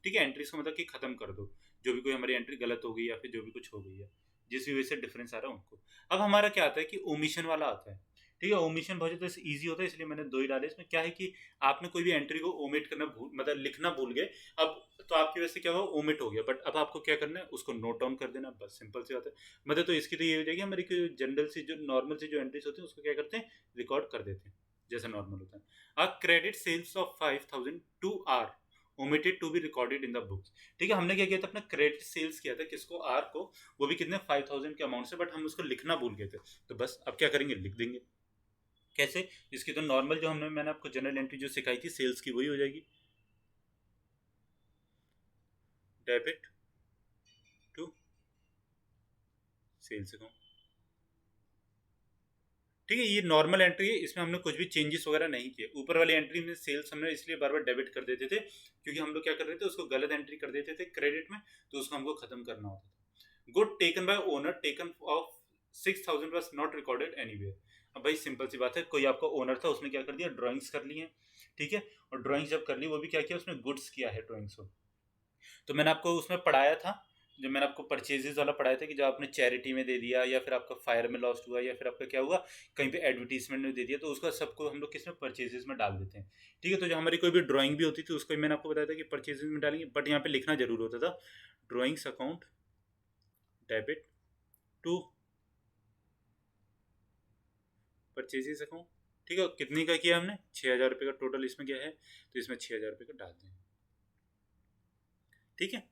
ठीक है। एंट्रीज को मतलब कि खत्म कर दो, जो भी कोई हमारी एंट्री गलत हो गई या फिर जो भी कुछ हो गई है, जिस भी वजह से डिफरेंस आ रहा है उनको। अब हमारा क्या आता है कि ओमिशन वाला आता है, ठीक है। ओमिशन बहुत ज़्यादा ईजी होता है, इसलिए मैंने 2 ही डाले। इसमें क्या है कि आपने कोई भी एंट्री को ओमिट करना भूल, मतलब लिखना भूल गए, अब तो आपकी वजह से क्या होगा, ओमिट हो गया, बट अब आपको क्या करना है, उसको नोट डाउन कर देना, बस सिंपल सी बात है। मतलब तो इसकी तो ये हो जाएगी, हमारी जनरल सी जो नॉर्मल सी जो एंट्रीज होती है उसको क्या करते हैं, रिकॉर्ड कर देते हैं जैसा नॉर्मल होता है। A credit sales of 5,000 to R omitted to be recorded in the books, ठीक है। हमने क्या किया था, अपना क्रेडिट सेल्स किया था किसको, आर को, वो भी कितने 5,000 के अमाउंट से, बट हम उसको लिखना भूल गए थे, तो बस अब क्या करेंगे, लिख देंगे। कैसे, इसकी तो नॉर्मल जो मैंने आपको जनरल एंट्री जो सिखाई थी सेल्स की, वही हो जाएगी, डेबिट टू सेल्स अकाउंट, ठीक है। ये नॉर्मल एंट्री है, इसमें हमने कुछ भी चेंजेस वगैरह नहीं किए। ऊपर वाली एंट्री में सेल्स हमने इसलिए बार बार डेबिट कर देते थे क्योंकि हम लोग क्या कर रहे थे, उसको गलत एंट्री कर देते थे क्रेडिट में, तो उसको हमको खत्म करना होता था। Good taken by owner taken of 6,000 was not recorded anywhere. अब भाई सिंपल सी बात है, कोई आपका ओनर था, उसने क्या कर दिया, ड्राइंग्स कर ली है, ठीक है। और ड्राइंग्स जब कर ली, वो भी क्या किया, उसने गुड्स किया है ड्राइंग्स को, तो मैंने आपको उसमें पढ़ाया था जो मैंने आपको परचेजेस वाला पढ़ाया था कि जो आपने चैरिटी में दे दिया या फिर आपका फायर में लॉस्ट हुआ या फिर आपका क्या हुआ कहीं पे एडवर्टीजमेंट में दे दिया, तो उसका सबको हम लोग किस में परचेजेस में डाल देते हैं। ठीक है, तो जो हमारी कोई भी ड्राइंग भी होती थी उसको मैंने आपको बताया था कि परचेजेस में डालेंगे, बट यहाँ पे लिखना जरूर होता था drawings account debit to purchases account. ठीक है, कितने का किया हमने, 6,000 रुपये का टोटल इसमें क्या है, तो इसमें 6,000 रुपये का डाल दें। ठीक है,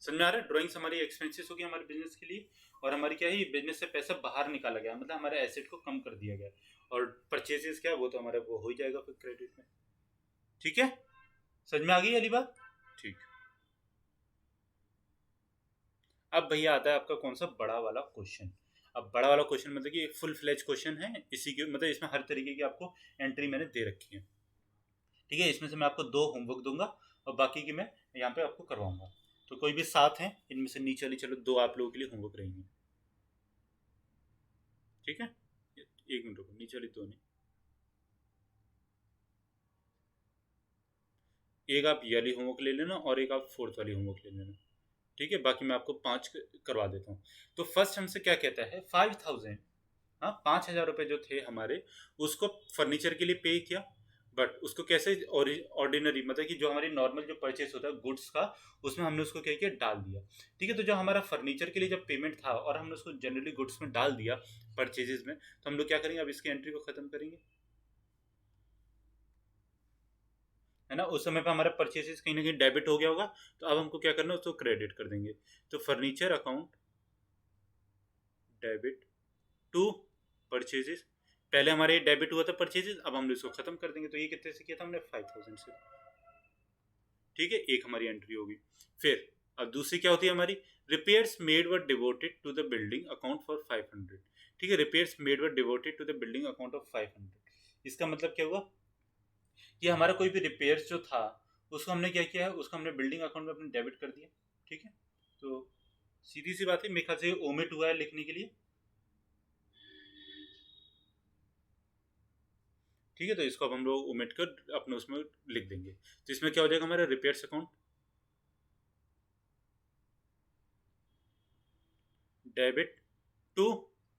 समझ में आ रहा है। ड्राइंग्स हमारी एक्सपेंसेस होगी हमारे बिजनेस के लिए, और हमारी क्या है, बिजनेस से पैसा बाहर निकाला गया, मतलब हमारे एसेट को कम कर दिया गया। और परचेजेस क्या है, वो तो हमारा वो हो ही जाएगा फिर क्रेडिट में। ठीक है, समझ में आ गई वाली बात। ठीक, अब भैया आता है आपका कौन सा, बड़ा वाला क्वेश्चन। अब बड़ा वाला क्वेश्चन मतलब कि फुल फ्लेज क्वेश्चन है, इसी के मतलब इसमें हर तरीके की आपको एंट्री मैंने दे रखी है। ठीक है, इसमें से मैं आपको 2 होमवर्क दूंगा और बाकी की मैं यहाँ पे आपको करवाऊंगा। तो कोई भी 7 हैं, इनमें से नीचे वाली चलो 2 आप लोगों के लिए होमवर्क रहेंगे। ठीक है, 1 मिनट रुको, नीचे वाली 2 नहीं, एक आप ये वाली होमवर्क ले लेना और एक आप 4th वाली होमवर्क ले लेना। ठीक है, बाकी मैं आपको 5 करवा देता हूँ। तो फर्स्ट हमसे क्या कहता है, 5,000, हाँ 5,000 रुपये जो थे हमारे, उसको फर्नीचर के लिए पे किया। बट उसको कैसे, ऑर्डिनरी मतलब कि जो हमारी नॉर्मल जो परचेस होता है गुड्स का, उसमें हमने उसको क्या किया, डाल दिया। ठीक है, तो जो हमारा फर्नीचर के लिए जब पेमेंट था और हमने उसको जनरली गुड्स में डाल दिया परचेजेस में, तो हम लोग क्या करेंगे, अब इसकी एंट्री को खत्म करेंगे, है ना। उस समय पे हमारा परचेसेस कहीं ना कहीं डेबिट हो गया होगा, तो अब हमको क्या करना है, उसको क्रेडिट कर देंगे। तो furniture account debit to purchases, पहले हमारे डेबिट हुआ था परचेजेस, अब हम इसको खत्म कर देंगे। तो ये कितने से किया था हमने, 5,000 से। ठीक है, एक हमारी एंट्री होगी। फिर अब दूसरी क्या होती है हमारी, repairs made were devoted to the building account for 500। ठीक है, repairs made were devoted to the building account of 500। इसका मतलब क्या हुआ कि हमारा कोई भी रिपेयर्स जो था उसको हमने क्या किया है, उसको हमने बिल्डिंग अकाउंट में अपने डेबिट कर दिया। ठीक है, तो सीधी सी बात है, मेरे ख्याल से ओमिट हुआ है लिखने के लिए। ठीक है, तो इसको अब हम लोग ओमिट कर अपने उसमें लिख देंगे। तो इसमें क्या हो जाएगा हमारा, repairs account debit to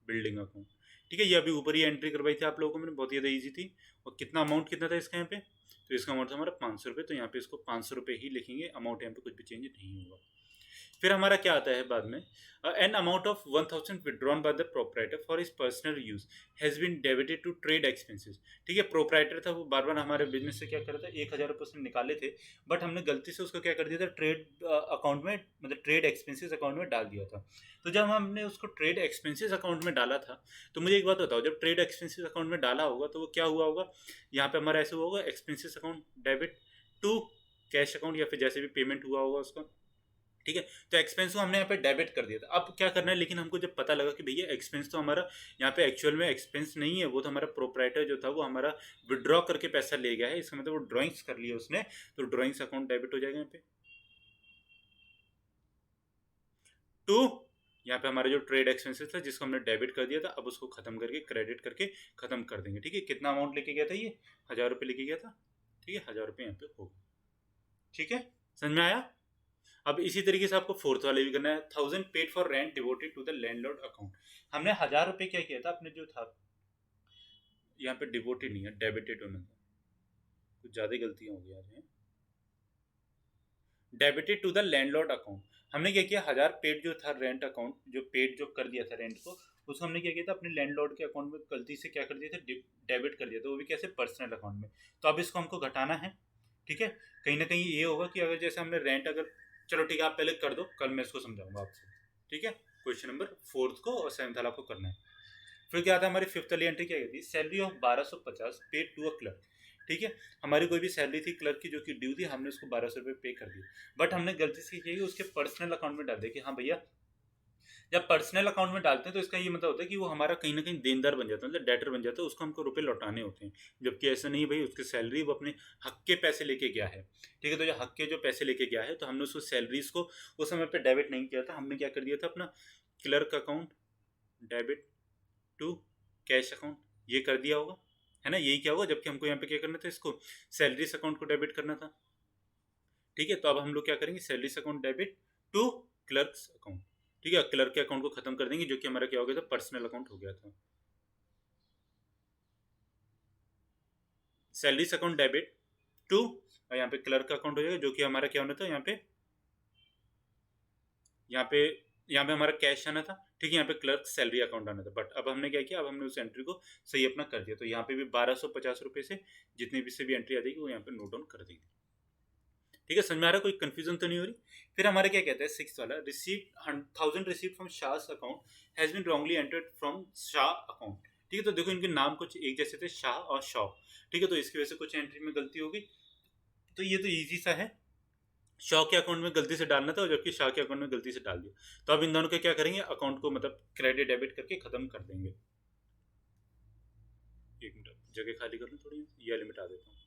building account. ठीक है, ये अभी ऊपर ही एंट्री करवाई थी आप लोगों को मैंने, बहुत ज़्यादा ईजी थी। और कितना अमाउंट कितना था इसका यहाँ पे, तो इसका अमाउंट था हमारा 500 रुपये, तो यहाँ पे इसको 500 रुपये ही लिखेंगे, अमाउंट यहाँ पे कुछ भी चेंज नहीं होगा। फिर हमारा क्या आता है बाद में, an amount of 1,000 withdrawn by the proprietor for his personal use has been debited to trade expenses. ठीक है, प्रोपराइटर था, वो बार बार हमारे बिजनेस से क्या कर रहा था, 1,000 रुपये उसने निकाले थे, बट हमने गलती से उसको क्या कर दिया था, ट्रेड अकाउंट में, मतलब ट्रेड एक्सपेंसेस अकाउंट में डाल दिया था। तो जब हमने उसको ट्रेड एक्सपेंसेस अकाउंट में डाला था, तो मुझे एक बात बताओ, जब ट्रेड एक्सपेंसेस अकाउंट में डाला होगा तो वो क्या हुआ होगा, यहाँ पे हमारा ऐसे हुआ होगा, expenses account debit to cash account, या फिर जैसे भी पेमेंट हुआ होगा उसका। ठीक है, तो एक्सपेंस को हमने यहाँ पे डेबिट कर दिया था। अब क्या करना है, लेकिन हमको जब पता लगा कि भैया एक्सपेंस तो हमारा यहाँ पे एक्चुअल में एक्सपेंस नहीं है, वो तो हमारा प्रोपराइटर जो था वो हमारा विड्रॉ करके पैसा ले गया है, इसका मतलब वो ड्राइंग्स कर लिया उसने, तो ड्राइंग्स अकाउंट डेबिट हो जाएगा यहाँ पे टू, यहाँ पे हमारा जो ट्रेड एक्सपेंसेस था जिसको हमने डेबिट कर दिया था, अब उसको खत्म करके क्रेडिट करके खत्म कर देंगे। ठीक है, कितना अमाउंट लेके गया था ये, 1,000 रुपये लेके गया था। ठीक है, 1,000 रुपये यहाँ पे होगा। ठीक है, समझ में आया। अब इसी तरीके से आपको 4th वाले भी करना है, 1,000 paid for rent devoted to the landlord account. हमने 1,000 रुपये क्या किया था, अपने जो था यहाँ पे डिवोटेड नहीं है, डेबिटेड होना था, कुछ ज़्यादा गलतियाँ हो गई आज हैं। Debited to the landlord account, हमने क्या किया, 1,000 पेड जो था रेंट अकाउंट, जो पेड जो कर दिया था रेंट को, उसको हमने क्या किया था, अपने लैंडलॉर्ड के अकाउंट में गलती से क्या कर दिया था, डेबिट कर दिया था, वो भी कैसे, पर्सनल अकाउंट में। तो अब इसको हमको घटाना है। ठीक है, कहीं ना कहीं ये होगा कि अगर जैसे हमने रेंट अगर, चलो ठीक है आप पहले कर दो, कल मैं इसको समझाऊंगा आपसे। ठीक है, क्वेश्चन नंबर 4th को और 7th वाला आपको करना है। फिर क्या आता है, हमारी 5th वाली एंट्री क्या कहती है, salary of 1,250 paid to a clerk. ठीक है, हमारी कोई भी सैलरी थी क्लर्क की जो कि ड्यू थी, हमने उसको 1,200 रुपये पे कर दिए, बट हमने गलती से किया उसके पर्सनल अकाउंट में डाल दिया कि हाँ भैया, जब पर्सनल अकाउंट में डालते हैं तो इसका ये मतलब होता है कि वो हमारा कहीं ना कहीं देनदार बन जाता है, मतलब डेटर बन जाता है, उसको हमको रुपए लौटाने होते हैं। जबकि ऐसा नहीं भाई, उसकी सैलरी वो अपने हक के पैसे लेके गया है। ठीक है, तो जो हक के जो पैसे लेके गया है, तो हमने उसको सैलरीज को उस समय पे डेबिट नहीं किया था, हमने क्या कर दिया था, अपना clerk account debit to cash account, ये कर दिया होगा, है ना, यही क्या होगा। जबकि हमको यहाँ पे क्या करना था, इसको सैलरीज अकाउंट को डेबिट करना था। ठीक है, तो अब हम लोग क्या करेंगे, salaries account debit to clerks account, ठीक है, क्लर्क के अकाउंट को खत्म कर देंगे, जो कि हमारा क्या हो गया था, पर्सनल अकाउंट हो गया था। सैलरीज अकाउंट डेबिट टू, यहाँ पे क्लर्क का अकाउंट हो जाएगा, जो कि हमारा क्या होना था, यहाँ पे यहाँ पे हमारा कैश आना था, ठीक है, यहाँ पे क्लर्क सैलरी अकाउंट आना था। बट अब हमने क्या किया, अब हमने उस एंट्री को सही अपना कर दिया, तो यहाँ पे भी 1250 रुपये से जितनी भी से भी एंट्री आ जाएगी वो यहाँ पे नोट डाउन कर देंगे। ठीक है, समझ में आ रहा है, कोई कंफ्यूजन तो नहीं हो रही। फिर हमारा क्या कहता है 6 वाला, receive 1000 receive from Shah account has been wrongly entered from Shah account. ठीक है, तो देखो इनके नाम कुछ एक जैसे थे, शाह और शॉ, ठीक है, तो इसकी वजह से कुछ एंट्री में गलती होगी। तो ये तो ईजी सा है, शॉ के अकाउंट में गलती से डालना था और जबकि शाह के अकाउंट में गलती से डाल दिया, तो अब इन दोनों का क्या करेंगे, अकाउंट को मतलब क्रेडिट डेबिट करके खत्म कर देंगे। एक मिनट जगह खाली कर लूँ थोड़ी, ये लिमिट आ देता हूँ।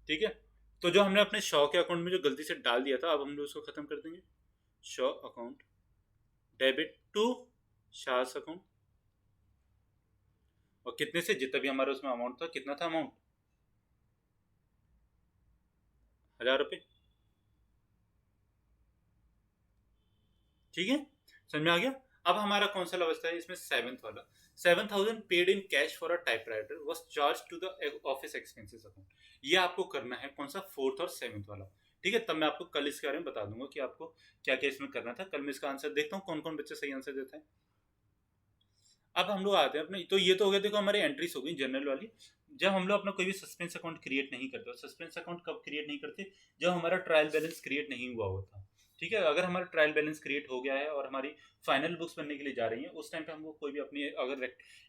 ठीक है, तो जो हमने अपने शॉ के अकाउंट में जो गलती से डाल दिया था, अब हम लोग उसको खत्म कर देंगे। Shaw account debit to Shah account, और कितने से, जितना भी हमारा उसमें अमाउंट था, कितना था अमाउंट, 1000 रुपये। ठीक है, समझ में आ गया। अब हमारा कौन सा अवस्था है इसमें, 7th वाला, 7000 paid in cash for a typewriter was charge to the office expenses account. ये आपको करना है कौन सा, 4th और 7th वाला। ठीक है, तब मैं आपको कल इसके बारे में बता दूंगा कि आपको क्या क्या इसमें करना था। कल मैं इसका आंसर देखता हूँ कौन कौन बच्चे सही आंसर देते हैं। अब हम लोग आते हैं अपने, तो ये तो हो गया, देखो हमारी एंट्रीज हो गई जनरल वाली। जब हम लोग अपना कोई भी सस्पेंस अकाउंट क्रिएट नहीं करते, और सस्पेंस अकाउंट कब क्रिएट नहीं करते, जब हमारा ट्रायल बैलेंस क्रिएट नहीं हुआ होता। ठीक है, अगर हमारा ट्रायल बैलेंस क्रिएट हो गया है और हमारी फाइनल बुक्स बनने के लिए जा रही हैं, उस टाइम पे हमको कोई भी अपनी अगर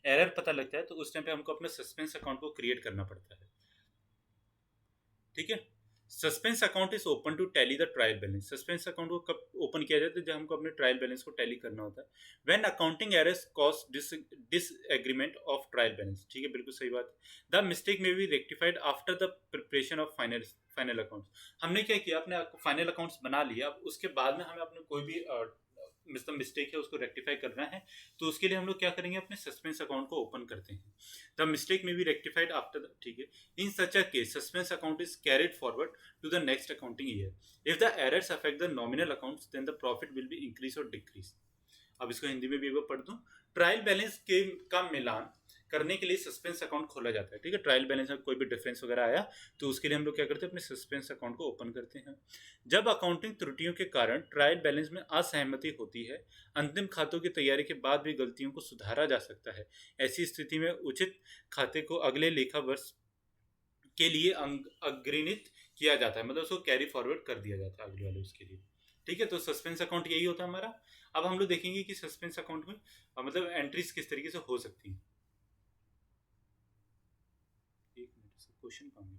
एरर पता लगता है, तो उस टाइम पे हमको अपना सस्पेंस अकाउंट को क्रिएट करना पड़ता है। ठीक है, suspense account is open to tally the trial balance. Suspense account को कब ओपन किया जाता है, जब हमको अपने ट्रायल बैलेंस को टैली करना होता है। When accounting errors cause disagreement of trial balance. ठीक है, बिल्कुल सही बात है। The mistake may be rectified after the preparation of final accounts. हमने क्या किया, अपने फाइनल अकाउंट्स बना लिया, अब उसके बाद में हमें अपने कोई भी मतलब मिस्टेक है उसको रेक्टिफाई करना है, तो उसके लिए हम लोग क्या करेंगे, अपने सस्पेंस अकाउंट को ओपन करते हैं। The mistake may be rectified after the, ठीक है, in such a case suspense account is carried forward to the next accounting year. If the errors affect the nominal accounts, then the profit will be increase or decrease. अब इसको हिंदी में भी एक बार पढ़ दूं। Trial balance के का मिलान करने के लिए सस्पेंस अकाउंट खोला जाता है। ठीक है, ट्रायल बैलेंस में कोई भी डिफरेंस वगैरह आया तो उसके लिए हम लोग क्या करते हैं, अपने सस्पेंस अकाउंट को ओपन करते हैं। जब अकाउंटिंग त्रुटियों के कारण ट्रायल बैलेंस में असहमति होती है, अंतिम खातों की तैयारी के बाद भी गलतियों को सुधारा जा सकता है। ऐसी स्थिति में उचित खाते को अगले लेखा वर्ष के लिए अग्रणित किया जाता है, मतलब उसको कैरी फॉरवर्ड कर दिया जाता है अगले वाले उसके लिए। ठीक है, तो सस्पेंस अकाउंट यही होता है हमारा। अब हम लोग देखेंगे कि सस्पेंस अकाउंट में मतलब एंट्रीज किस तरीके से हो सकती हैं। एक मिनट, से क्वेश्चन पाऊंगे।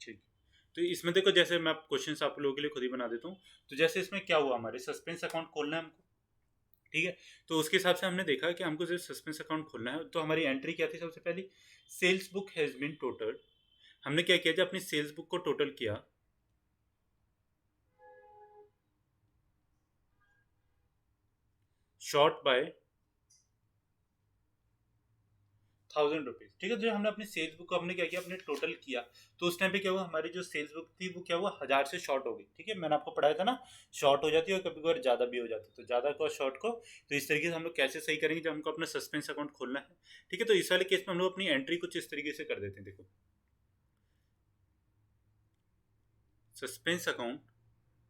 ठीक, तो इसमें देखो, जैसे मैं क्वेश्चंस आप लोगों के लिए खुद ही बना देता हूँ। तो जैसे इसमें क्या हुआ, हमारे सस्पेंस अकाउंट खोलना है हमको। ठीक है, तो उसके हिसाब से हमने देखा कि हमको सिर्फ सस्पेंस अकाउंट खोलना है, तो हमारी एंट्री क्या थी, सबसे पहली sales book has been total. हमने क्या किया, जब अपनी सेल्स बुक को टोटल किया, शॉर्ट बाय 1000 रुपीज। ठीक है, जो हमने अपनी सेल्स बुक को हमने क्या किया, अपने टोटल किया, तो उस टाइम पे क्या हुआ, हमारी जो सेल्स बुक थी वो क्या हुआ, 1000 से शॉर्ट हो गई। ठीक है, मैंने आपको पढ़ाया था ना, शॉर्ट हो जाती है और कभी कभार ज़्यादा भी हो जाती है, तो ज़्यादा को शॉर्ट को तो इस तरीके से हम लोग कैसे सही करेंगे, जब हमको अपना सस्पेंस अकाउंट खोलना है। ठीक है, तो इस वाले केस में हम लोग अपनी एंट्री कुछ इस तरीके से कर देते हैं। देखो, suspense account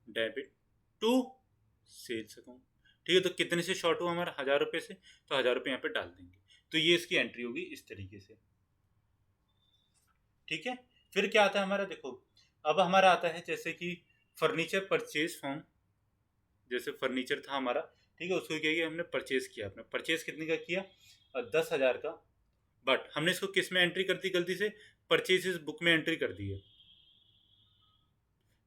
debit to sales account. ठीक है, तो कितने से शॉर्ट हुआ हमारा, 1000 रुपये से, तो 1000 रुपये यहाँ पे डाल देंगे, तो ये इसकी एंट्री होगी इस तरीके से। ठीक है, फिर क्या आता है हमारा, देखो अब हमारा आता है जैसे कि फर्नीचर परचेज फॉर्म। जैसे फर्नीचर था हमारा, ठीक है, उसको क्या किया हमने, परचेज किया। अपना परचेज कितने का किया, 10,000 का। बट हमने इसको किस में एंट्री कर दी, गलती से परचेज बुक में एंट्री कर दी है।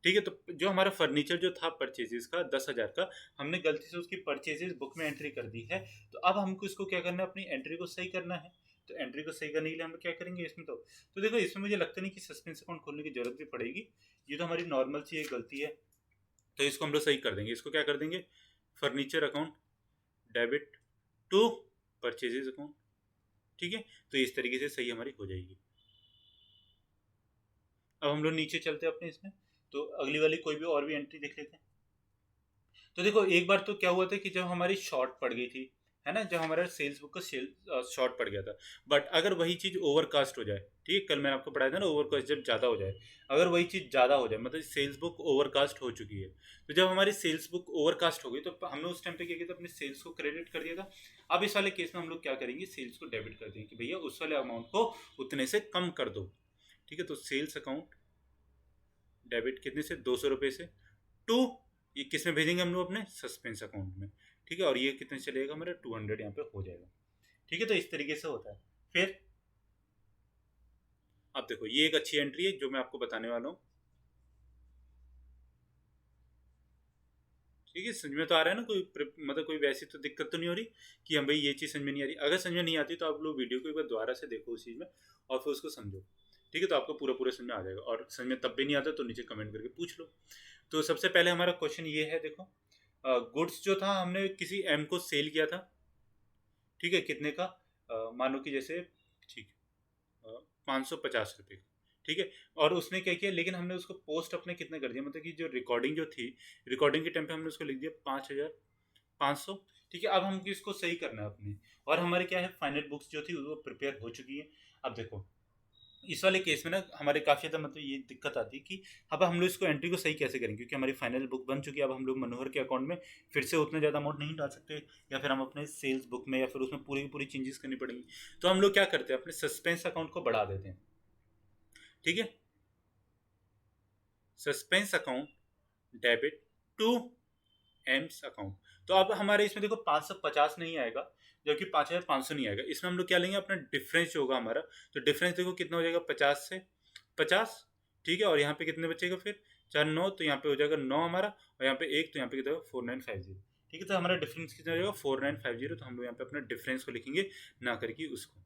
ठीक है, तो जो हमारा फर्नीचर जो था परचेजेस का 10,000 का, हमने गलती से उसकी परचेजेस बुक में एंट्री कर दी है। तो अब हमको इसको क्या करना है, अपनी एंट्री को सही करना है। तो एंट्री को सही करने के लिए हम क्या करेंगे इसमें, तो देखो इसमें मुझे लगता नहीं कि सस्पेंस अकाउंट खोलने की जरूरत भी पड़ेगी, ये तो हमारी नॉर्मल सी एक गलती है, तो इसको हम लोग सही कर देंगे। इसको क्या कर देंगे, furniture account debit to purchases account. ठीक है, तो इस तरीके से सही हमारी हो जाएगी। अब हम लोग नीचे चलते हैं अपने इसमें, तो अगली वाली कोई भी और भी एंट्री देख लेते हैं। तो देखो एक बार तो क्या हुआ था कि जब हमारी शॉर्ट पड़ गई थी, है ना, जब हमारा सेल्स बुक का सेल शॉर्ट पड़ गया था। बट अगर वही चीज़ ओवरकास्ट हो जाए, ठीक है, कल मैंने आपको पढ़ाया था ना, ओवरकास्ट जब ज़्यादा हो जाए, अगर वही चीज़ ज़्यादा हो जाए, मतलब सेल्स बुक ओवरकास्ट हो चुकी है, तो जब हमारी सेल्स बुक ओवरकास्ट हो गई तो हमने उस टाइम पे क्या किया था, अपने सेल्स को क्रेडिट कर दिया था। अब इस वाले केस में हम लोग क्या करेंगे, सेल्स को डेबिट कर देंगे कि भैया उस वाले अमाउंट को उतने से कम कर दो। ठीक है, तो सेल्स अकाउंट डेबिट कितने से, 200 रुपये से, टू, ये किस में भेजेंगे हम लोग, अपने सस्पेंस अकाउंट में। ठीक है, और ये कितने चलेगा हमारा, 200 यहाँ पे हो जाएगा। ठीक है, तो इस तरीके से होता है। फिर अब देखो ये एक अच्छी एंट्री है जो मैं आपको बताने वाला हूँ। ठीक है, समझ में तो आ रहा है ना, कोई मतलब कोई वैसी तो दिक्कत तो नहीं हो रही कि हम भाई ये चीज़ समझ में नहीं आ रही। अगर समझ में नहीं आती तो आप लोग वीडियो को एक बार दोबारा से देखो उस चीज़ में, और फिर उसको समझो। ठीक है, तो आपको पूरा पूरा समझ में आ जाएगा, और समझ में तब भी नहीं आता तो नीचे कमेंट करके पूछ लो। तो सबसे पहले हमारा क्वेश्चन ये है, देखो गुड्स जो था हमने किसी एम को सेल किया था। ठीक है, कितने का, मानो कि जैसे, ठीक, 550 रुपये। ठीक है, और उसने क्या किया, लेकिन हमने उसको पोस्ट अपने कितने कर दिया, मतलब कि जो रिकॉर्डिंग जो थी, रिकॉर्डिंग के टाइम पे हमने उसको लिख दिया 5,500। ठीक है, अब हमको इसको सही करना है अपने, और हमारे क्या है, फाइनल बुक्स जो थी वो प्रिपेयर हो चुकी है। अब देखो इस वाले केस में ना हमारे काफ़ी ज़्यादा मतलब ये दिक्कत आती है कि अब हम लोग इसको एंट्री को सही कैसे करेंगे, क्योंकि हमारी फाइनल बुक बन चुकी है। अब हम लोग मनोहर के अकाउंट में फिर से उतना ज़्यादा अमाउंट नहीं डाल सकते, या फिर हम अपने सेल्स बुक में या फिर उसमें पूरी की पूरी चेंजेस करनी पड़ेंगी। तो हम लोग क्या करते हैं, अपने सस्पेंस अकाउंट को बढ़ा देते हैं। ठीक है, suspense account debit to M's account. तो अब हमारे इसमें देखो 550 नहीं आएगा, जबकि 5,500 नहीं आएगा। इसमें हम लोग क्या लेंगे, अपना डिफरेंस जो होगा हमारा, तो डिफरेंस देखो कितना हो जाएगा, 50 से 50। ठीक है, और यहाँ पे कितने बचेगा फिर, 4 9, तो यहाँ पे हो जाएगा 9 हमारा, और यहाँ पे 1, तो यहाँ पे कितना 4950। ठीक है, तो हमारा डिफरेंस कितना हो जाएगा, 4950। तो हम लोग यहाँ पे अपना डिफरेंस को लिखेंगे, ना करके उसको।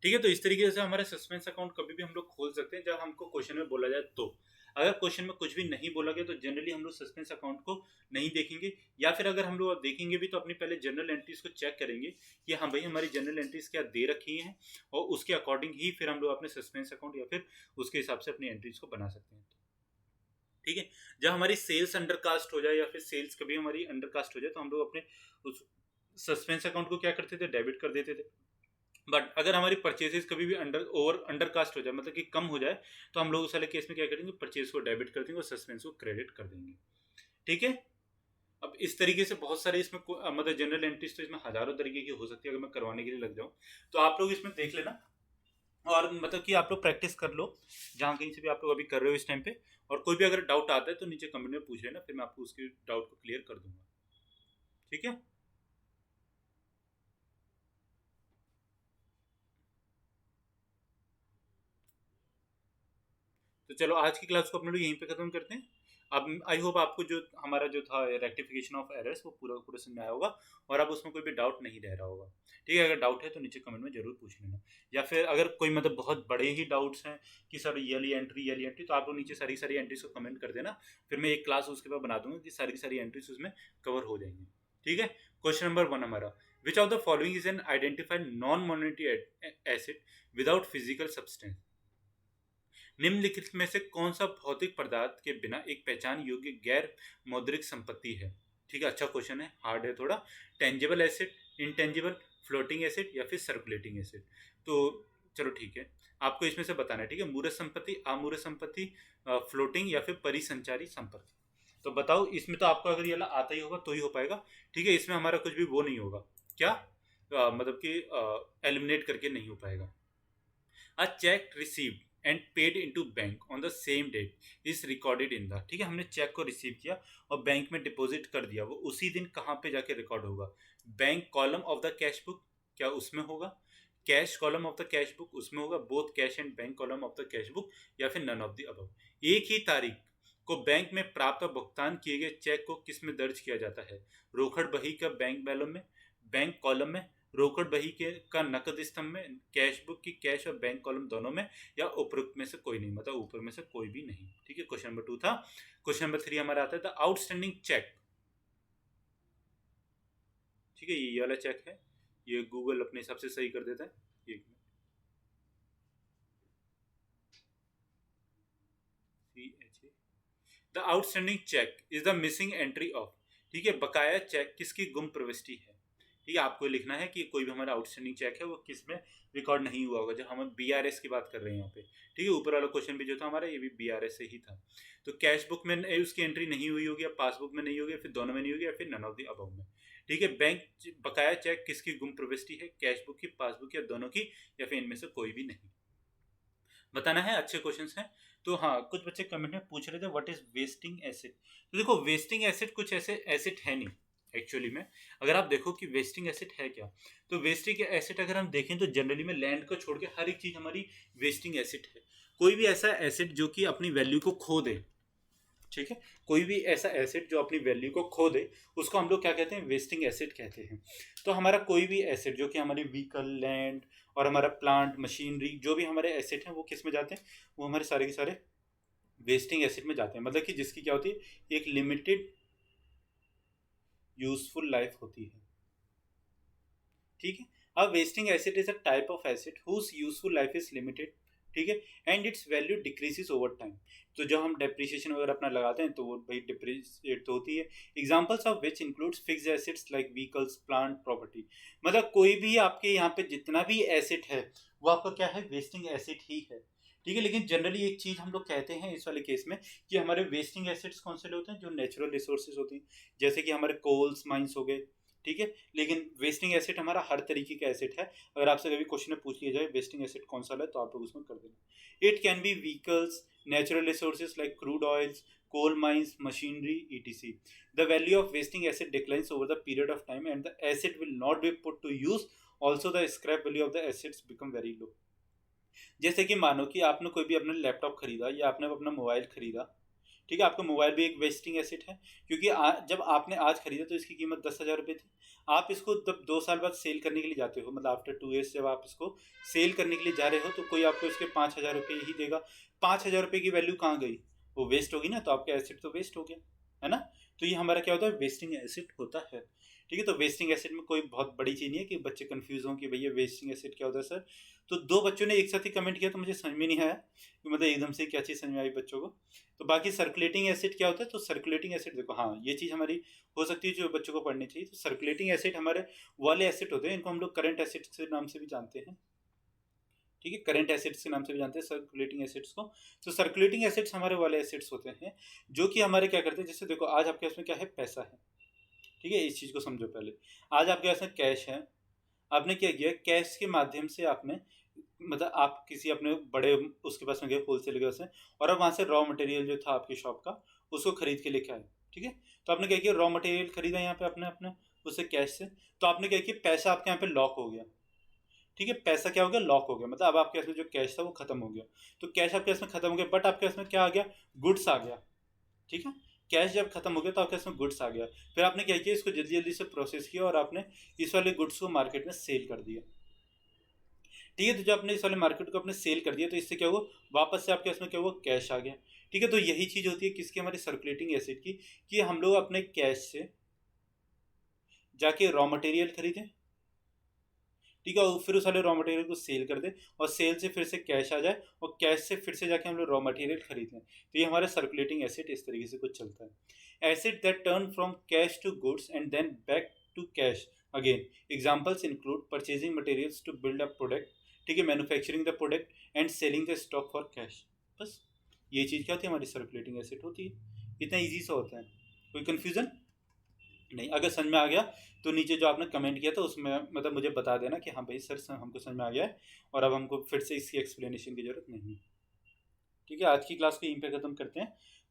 ठीक है, तो इस तरीके से हमारा सस्पेंस अकाउंट कभी भी हम लोग खोल सकते हैं जब हमको क्वेश्चन में बोला जाए तो। अगर क्वेश्चन में कुछ भी नहीं बोला गया तो जनरली हम लोग सस्पेंस अकाउंट को नहीं देखेंगे, या फिर अगर हम लोग देखेंगे भी तो अपनी पहले जनरल एंट्रीज को चेक करेंगे कि हाँ भाई हमारी जनरल एंट्रीज क्या दे रखी हैं, और उसके अकॉर्डिंग ही फिर हम लोग अपने सस्पेंस अकाउंट या फिर उसके हिसाब से अपनी एंट्रीज को बना सकते हैं। ठीक है, जब हमारी सेल्स अंडरकास्ट हो जाए या फिर सेल्स कभी हमारी अंडरकास्ट हो जाए, तो हम लोग अपने उस सस्पेंस अकाउंट को क्या करते थे, डेबिट कर देते थे। बट अगर हमारी परचेजेस कभी भी अंडरकास्ट हो जाए, मतलब कि कम हो जाए, तो हम लोग उस वाले केस में क्या करेंगे, परचेज को डेबिट कर देंगे और सस्पेंस को क्रेडिट कर देंगे। ठीक है, अब इस तरीके से बहुत सारे इसमें मतलब जनरल एंट्रीज तो इसमें हजारों तरीके की हो सकती है, अगर मैं करवाने के लिए लग जाऊँ तो आप लोग इसमें देख लेना, और मतलब कि आप लोग प्रैक्टिस कर लो जहाँ कहीं से भी आप लोग अभी कर रहे हो इस टाइम पे। और कोई भी अगर डाउट आता है तो नीचे कमेंट में पूछ लेना, फिर मैं आपको उसके डाउट को क्लियर कर दूंगा। ठीक है, तो चलो आज की क्लास को अपने लोग यहीं पे खत्म करते हैं। अब आई होप आपको जो हमारा जो था रेक्टिफिकेशन ऑफ एरर्स वो पूरा पूरा समझ में आया होगा, और अब उसमें कोई भी डाउट नहीं रह रहा होगा। ठीक है, अगर डाउट है तो नीचे कमेंट में जरूर पूछ लेना, या फिर अगर कोई मतलब बहुत बड़े ही डाउट्स हैं कि सर ये वाली एंट्री, तो आप लोग नीचे सारी सारी एंट्रीज को कमेंट कर देना, फिर मैं एक क्लास उसके बाद बना दूंगा कि सारी सारी एंट्रीज उसमें कवर हो जाएंगी। ठीक है, क्वेश्चन नंबर 1 हमारा, which of the following is an identified non monetary asset without physical substance. निम्नलिखित में से कौन सा भौतिक पदार्थ के बिना एक पहचान योग्य गैर मौद्रिक संपत्ति है। ठीक है, अच्छा क्वेश्चन है, हार्ड है थोड़ा। Tangible asset, intangible, floating asset या फिर सर्कुलेटिंग एसेट। तो चलो ठीक है, आपको इसमें से बताना है। ठीक है, मूर्त संपत्ति, अमूर्त संपत्ति, फ्लोटिंग या फिर परिसंचारी संपत्ति। तो बताओ इसमें, तो आपको अगर ये वाला आता ही होगा तो ही हो पाएगा। ठीक है, इसमें हमारा कुछ भी वो नहीं होगा, क्या मतलब कि एलिमिनेट करके नहीं हो पाएगा। A check received and paid into bank on the same date is recorded in the। ठीक है, हमने चेक को रिसीव किया और बैंक में डिपॉजिट कर दिया, वो उसी दिन कहाँ पे जाके रिकॉर्ड होगा, bank column of the cash book, क्या उसमें होगा, cash column of the cash book उसमें होगा, both cash and bank column of the cash book, या फिर नन ऑफ द अबव। एक ही तारीख को बैंक में प्राप्त और भुगतान किए गए चेक को किस में दर्ज किया जाता है, रोकड़ बही का बैंक बैलम में, बैंक कॉलम में, रोकड़ बही के का नकद स्तंभ में, कैश बुक की कैश और बैंक कॉलम दोनों में, या उपरोक्त में से कोई नहीं, मतलब ऊपर में से कोई भी नहीं। ठीक है, क्वेश्चन नंबर 2 था। क्वेश्चन नंबर 3 हमारा आता है द आउटस्टैंडिंग चेक। ठीक है, ये वाला चेक है, ये गूगल अपने हिसाब से सही कर देता है। एक minute. The outstanding cheque is the missing entry of, ठीक है, बकाया चेक किसकी गुम प्रविष्टि है। ठीक है, आपको लिखना है कि कोई भी हमारा आउटस्टैंडिंग चेक है वो किस में रिकॉर्ड नहीं हुआ होगा। जब हम बीआरएस की बात कर रहे हैं यहाँ पे, ठीक है, ऊपर वाला क्वेश्चन भी जो था हमारा ये भी बीआरएस से ही था। तो कैश बुक में उसकी एंट्री नहीं हुई होगी, या पासबुक में नहीं होगी, फिर दोनों में नहीं होगी, या फिर नन ऑफ द अबव में। ठीक है, बैंक बकाया चेक किसकी गुम प्रविष्टि है, कैश बुक की, पासबुक, या दोनों की, या फिर इनमें से कोई भी नहीं। बताना है, अच्छे क्वेश्चंस हैं। तो हाँ, कुछ बच्चे कमेंट में पूछ रहे थे व्हाट इज वेस्टिंग एसेट। तो देखो, वेस्टिंग एसेट कुछ ऐसे एसेट है नहीं एक्चुअली में। अगर आप देखो कि वेस्टिंग एसेट है क्या, तो वेस्टिंग एसेट अगर हम देखें तो जनरली में लैंड को छोड़ के हर एक चीज हमारी वेस्टिंग एसेट है। कोई भी ऐसा एसेट जो कि अपनी वैल्यू को खो दे, ठीक है, कोई भी ऐसा एसेट जो अपनी वैल्यू को खो दे, उसको हम लोग क्या कहते हैं, वेस्टिंग एसेट कहते हैं। तो हमारा कोई भी एसेट जो कि हमारी व्हीकल, लैंड और हमारा प्लांट, मशीनरी, जो भी हमारे एसेट हैं वो किस में जाते हैं, वो हमारे सारे के सारे वेस्टिंग एसेट में जाते हैं। मतलब कि जिसकी क्या होती है, एक लिमिटेड यूजफुल लाइफ होती है। ठीक है, अब wasting asset is a type of asset whose useful life is limited, ठीक है, and its value decreases over time. तो जब हम डेप्रिसिएशन वगैरह अपना लगाते हैं तो वो भाई डिप्रिसिएट तो होती है। Examples of which includes fixed assets like vehicles, plant, property. मतलब कोई भी आपके यहाँ पे जितना भी एसेट है वो आपका क्या है, वेस्टिंग एसेट ही है। ठीक है, लेकिन जनरली एक चीज हम लोग कहते हैं इस वाले केस में कि हमारे वेस्टिंग एसेट्स कौन से होते हैं, जो नेचुरल रिसोर्सेज होती हैं, जैसे कि हमारे कोल्स माइंस हो गए। ठीक है, लेकिन वेस्टिंग एसेट हमारा हर तरीके का एसेट है। अगर आपसे कभी क्वेश्चन में पूछ लिया जाए वेस्टिंग एसेट कौन सा है, तो आप लोग उसमें कर देना। It can be vehicles, natural resources like crude oils, coal mines, machinery, etc. The value of wasting asset declines over the period of time and the asset will not be put to use. Also, the scrap value of the assets become very low. जैसे कि मानो कि आपने कोई भी अपना laptop खरीदा या आपने अपना मोबाइल खरीदा, ठीक है, आपका मोबाइल भी एक वेस्टिंग एसेट है, क्योंकि जब आपने आज खरीदा तो इसकी कीमत 10,000 रुपये थी। आप इसको जब 2 साल बाद सेल करने के लिए जाते हो, मतलब आफ्टर 2 ईयर्स जब आप इसको सेल करने के लिए जा रहे हो, तो कोई आपको इसके 5,000 रुपये ही देगा। 5,000 रुपये की वैल्यू कहाँ गई, वो वेस्ट होगी ना, तो आपका एसेट तो वेस्ट हो गया, है ना। तो ये हमारा क्या होता है, वेस्टिंग एसेट होता है। ठीक है, तो वेस्टिंग एसेट में कोई बहुत बड़ी चीज़ नहीं है कि बच्चे कंफ्यूज हों कि भैया वेस्टिंग एसेट क्या होता है सर। तो 2 बच्चों ने एक साथ ही कमेंट किया तो मुझे समझ में नहीं आया कि मतलब एकदम से क्या चीज़ समझ में आई बच्चों को। तो बाकी सर्कुलेटिंग एसिड क्या होता है, तो सर्कुलेटिंग एसिड देखो, हाँ ये चीज़ हमारी हो सकती है जो बच्चों को पढ़नी चाहिए। तो सर्कुलेटिंग एसिड हमारे वाले एसिड होते हैं, इनको हम लोग करंट एसिड के नाम से भी जानते हैं। ठीक है, करंट एसिड्स के नाम से भी जानते हैं सर्कुलेटिंग एसिड्स को। तो सर्कुलेटिंग एसिड्स हमारे वाले एसिड्स होते हैं जो कि हमारे क्या करते हैं, जैसे देखो आज आपके पास में क्या है, पैसा है। ठीक है, इस चीज़ को समझो पहले। आज आपके पास में कैश है, आपने क्या किया, कैश के माध्यम से आपने, मतलब आप किसी अपने बड़े उसके पास में गए, होलसेल के पास में, और अब वहाँ से रॉ मटेरियल जो था आपकी शॉप का उसको खरीद के लेके आए। ठीक है, तो आपने क्या किया, रॉ मटेरियल खरीदा यहाँ पे अपने अपने उससे कैश से। तो आपने क्या किया, पैसा आपके यहाँ पे लॉक हो गया। ठीक है, पैसा क्या हो गया, लॉक हो गया, मतलब अब आपके पास में जो कैश था वो खत्म हो गया। तो कैश आपके पास में खत्म हो गया, बट आपके पास में क्या आ गया, गुड्स आ गया। ठीक है, कैश जब खत्म हो गया तो आपके पास में गुड्स आ गया। फिर आपने क्या किया, इसको जल्दी जल्दी से प्रोसेस किया और आपने इस वाले गुड्स को मार्केट में सेल कर दिया। ठीक है, तो जब आपने इस वाले मार्केट को अपने सेल कर दिया तो इससे क्या हुआ, वापस से आपके पास में क्या हुआ, कैश आ गया। ठीक है, तो यही चीज़ होती है किसकी, हमारी सर्कुलेटिंग एसिड की, कि हम लोग अपने कैश से जाके रॉ मटेरियल खरीदें। ठीक है, और फिर उस वाले रॉ मटेरियल को सेल कर दे, और सेल से फिर से कैश आ जाए, और कैश से फिर से जाके हम लोग रॉ मटेरियल खरीद लें। तो ये हमारा सर्कुलेटिंग एसिड इस तरीके से कुछ चलता है। Asset that turn from cash to goods and then back to cash again. Examples include purchasing materials to build a product, ठीक है, manufacturing the product and selling the stock for cash. बस ये चीज़ क्या होती है, हमारी सर्कुलेटिंग एसिड होती है। इतना ईजी सा होता है, कोई कन्फ्यूजन नहीं। अगर समझ में आ गया तो नीचे जो आपने कमेंट किया था उसमें मतलब मुझे बता देना कि हाँ भाई सर हमको समझ में आ गया है, और अब हमको फिर से इसकी एक्सप्लेनेशन की जरूरत नहीं। ठीक है, आज की क्लास को यहीं पे ख़त्म करते हैं।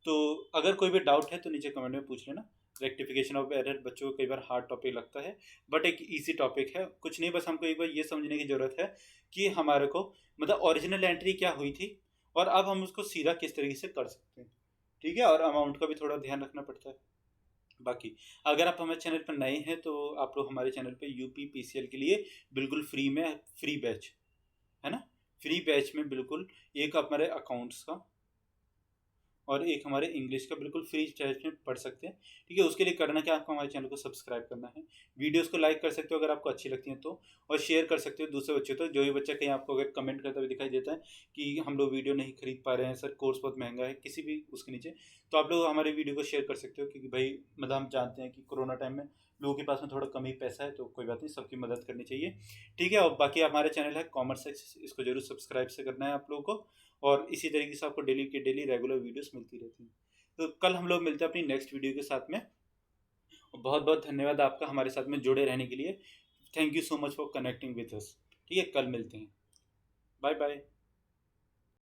तो अगर कोई भी डाउट है तो नीचे कमेंट में पूछ लेना। रेक्टिफिकेशन ऑफ एरर बच्चों को कई बार हार्ड टॉपिक लगता है, बट एक इजी टॉपिक है, कुछ नहीं, बस हमको एक बार ये समझने की ज़रूरत है कि हमारे को मतलब ओरिजिनल एंट्री क्या हुई थी और अब हम उसको सीधा किस तरीके से कर सकते हैं। ठीक है, और अमाउंट का भी थोड़ा ध्यान रखना पड़ता है। बाकी अगर आप हमारे चैनल पर नए हैं तो आप लोग हमारे चैनल पे यूपी पीसीएल के लिए बिल्कुल फ्री में फ्री बैच है ना, फ्री बैच में बिल्कुल एक हमारे अकाउंट्स का और एक हमारे इंग्लिश का बिल्कुल फ्री टेस्ट में पढ़ सकते हैं। ठीक है, उसके लिए करना क्या, आपको हमारे चैनल को सब्सक्राइब करना है, वीडियोस को लाइक कर सकते हो अगर आपको अच्छी लगती हैं तो, और शेयर कर सकते हो दूसरे बच्चों तक। जो भी बच्चा कहीं आपको अगर कमेंट करता हुआ दिखाई देता है कि हम लोग वीडियो नहीं खरीद पा रहे हैं सर, कोर्स बहुत महंगा है, किसी भी उसके नीचे, तो आप लोग हमारे वीडियो को शेयर कर सकते हो, क्योंकि भाई मतलब हम जानते हैं कि कोरोना टाइम में लोगों के पास में थोड़ा कम ही पैसा है, तो कोई बात नहीं, सबकी मदद करनी चाहिए। ठीक है, और बाकी हमारा चैनल है कॉमर्स एक्सेस, इसको जरूर सब्सक्राइब से करना है आप लोगों को, और इसी तरीके से आपको डेली के डेली रेगुलर वीडियोस मिलती रहती हैं। तो कल हम लोग मिलते हैं अपनी नेक्स्ट वीडियो के साथ में। बहुत बहुत धन्यवाद आपका हमारे साथ में जुड़े रहने के लिए। Thank you so much for connecting with us. ठीक है, कल मिलते हैं। Bye bye.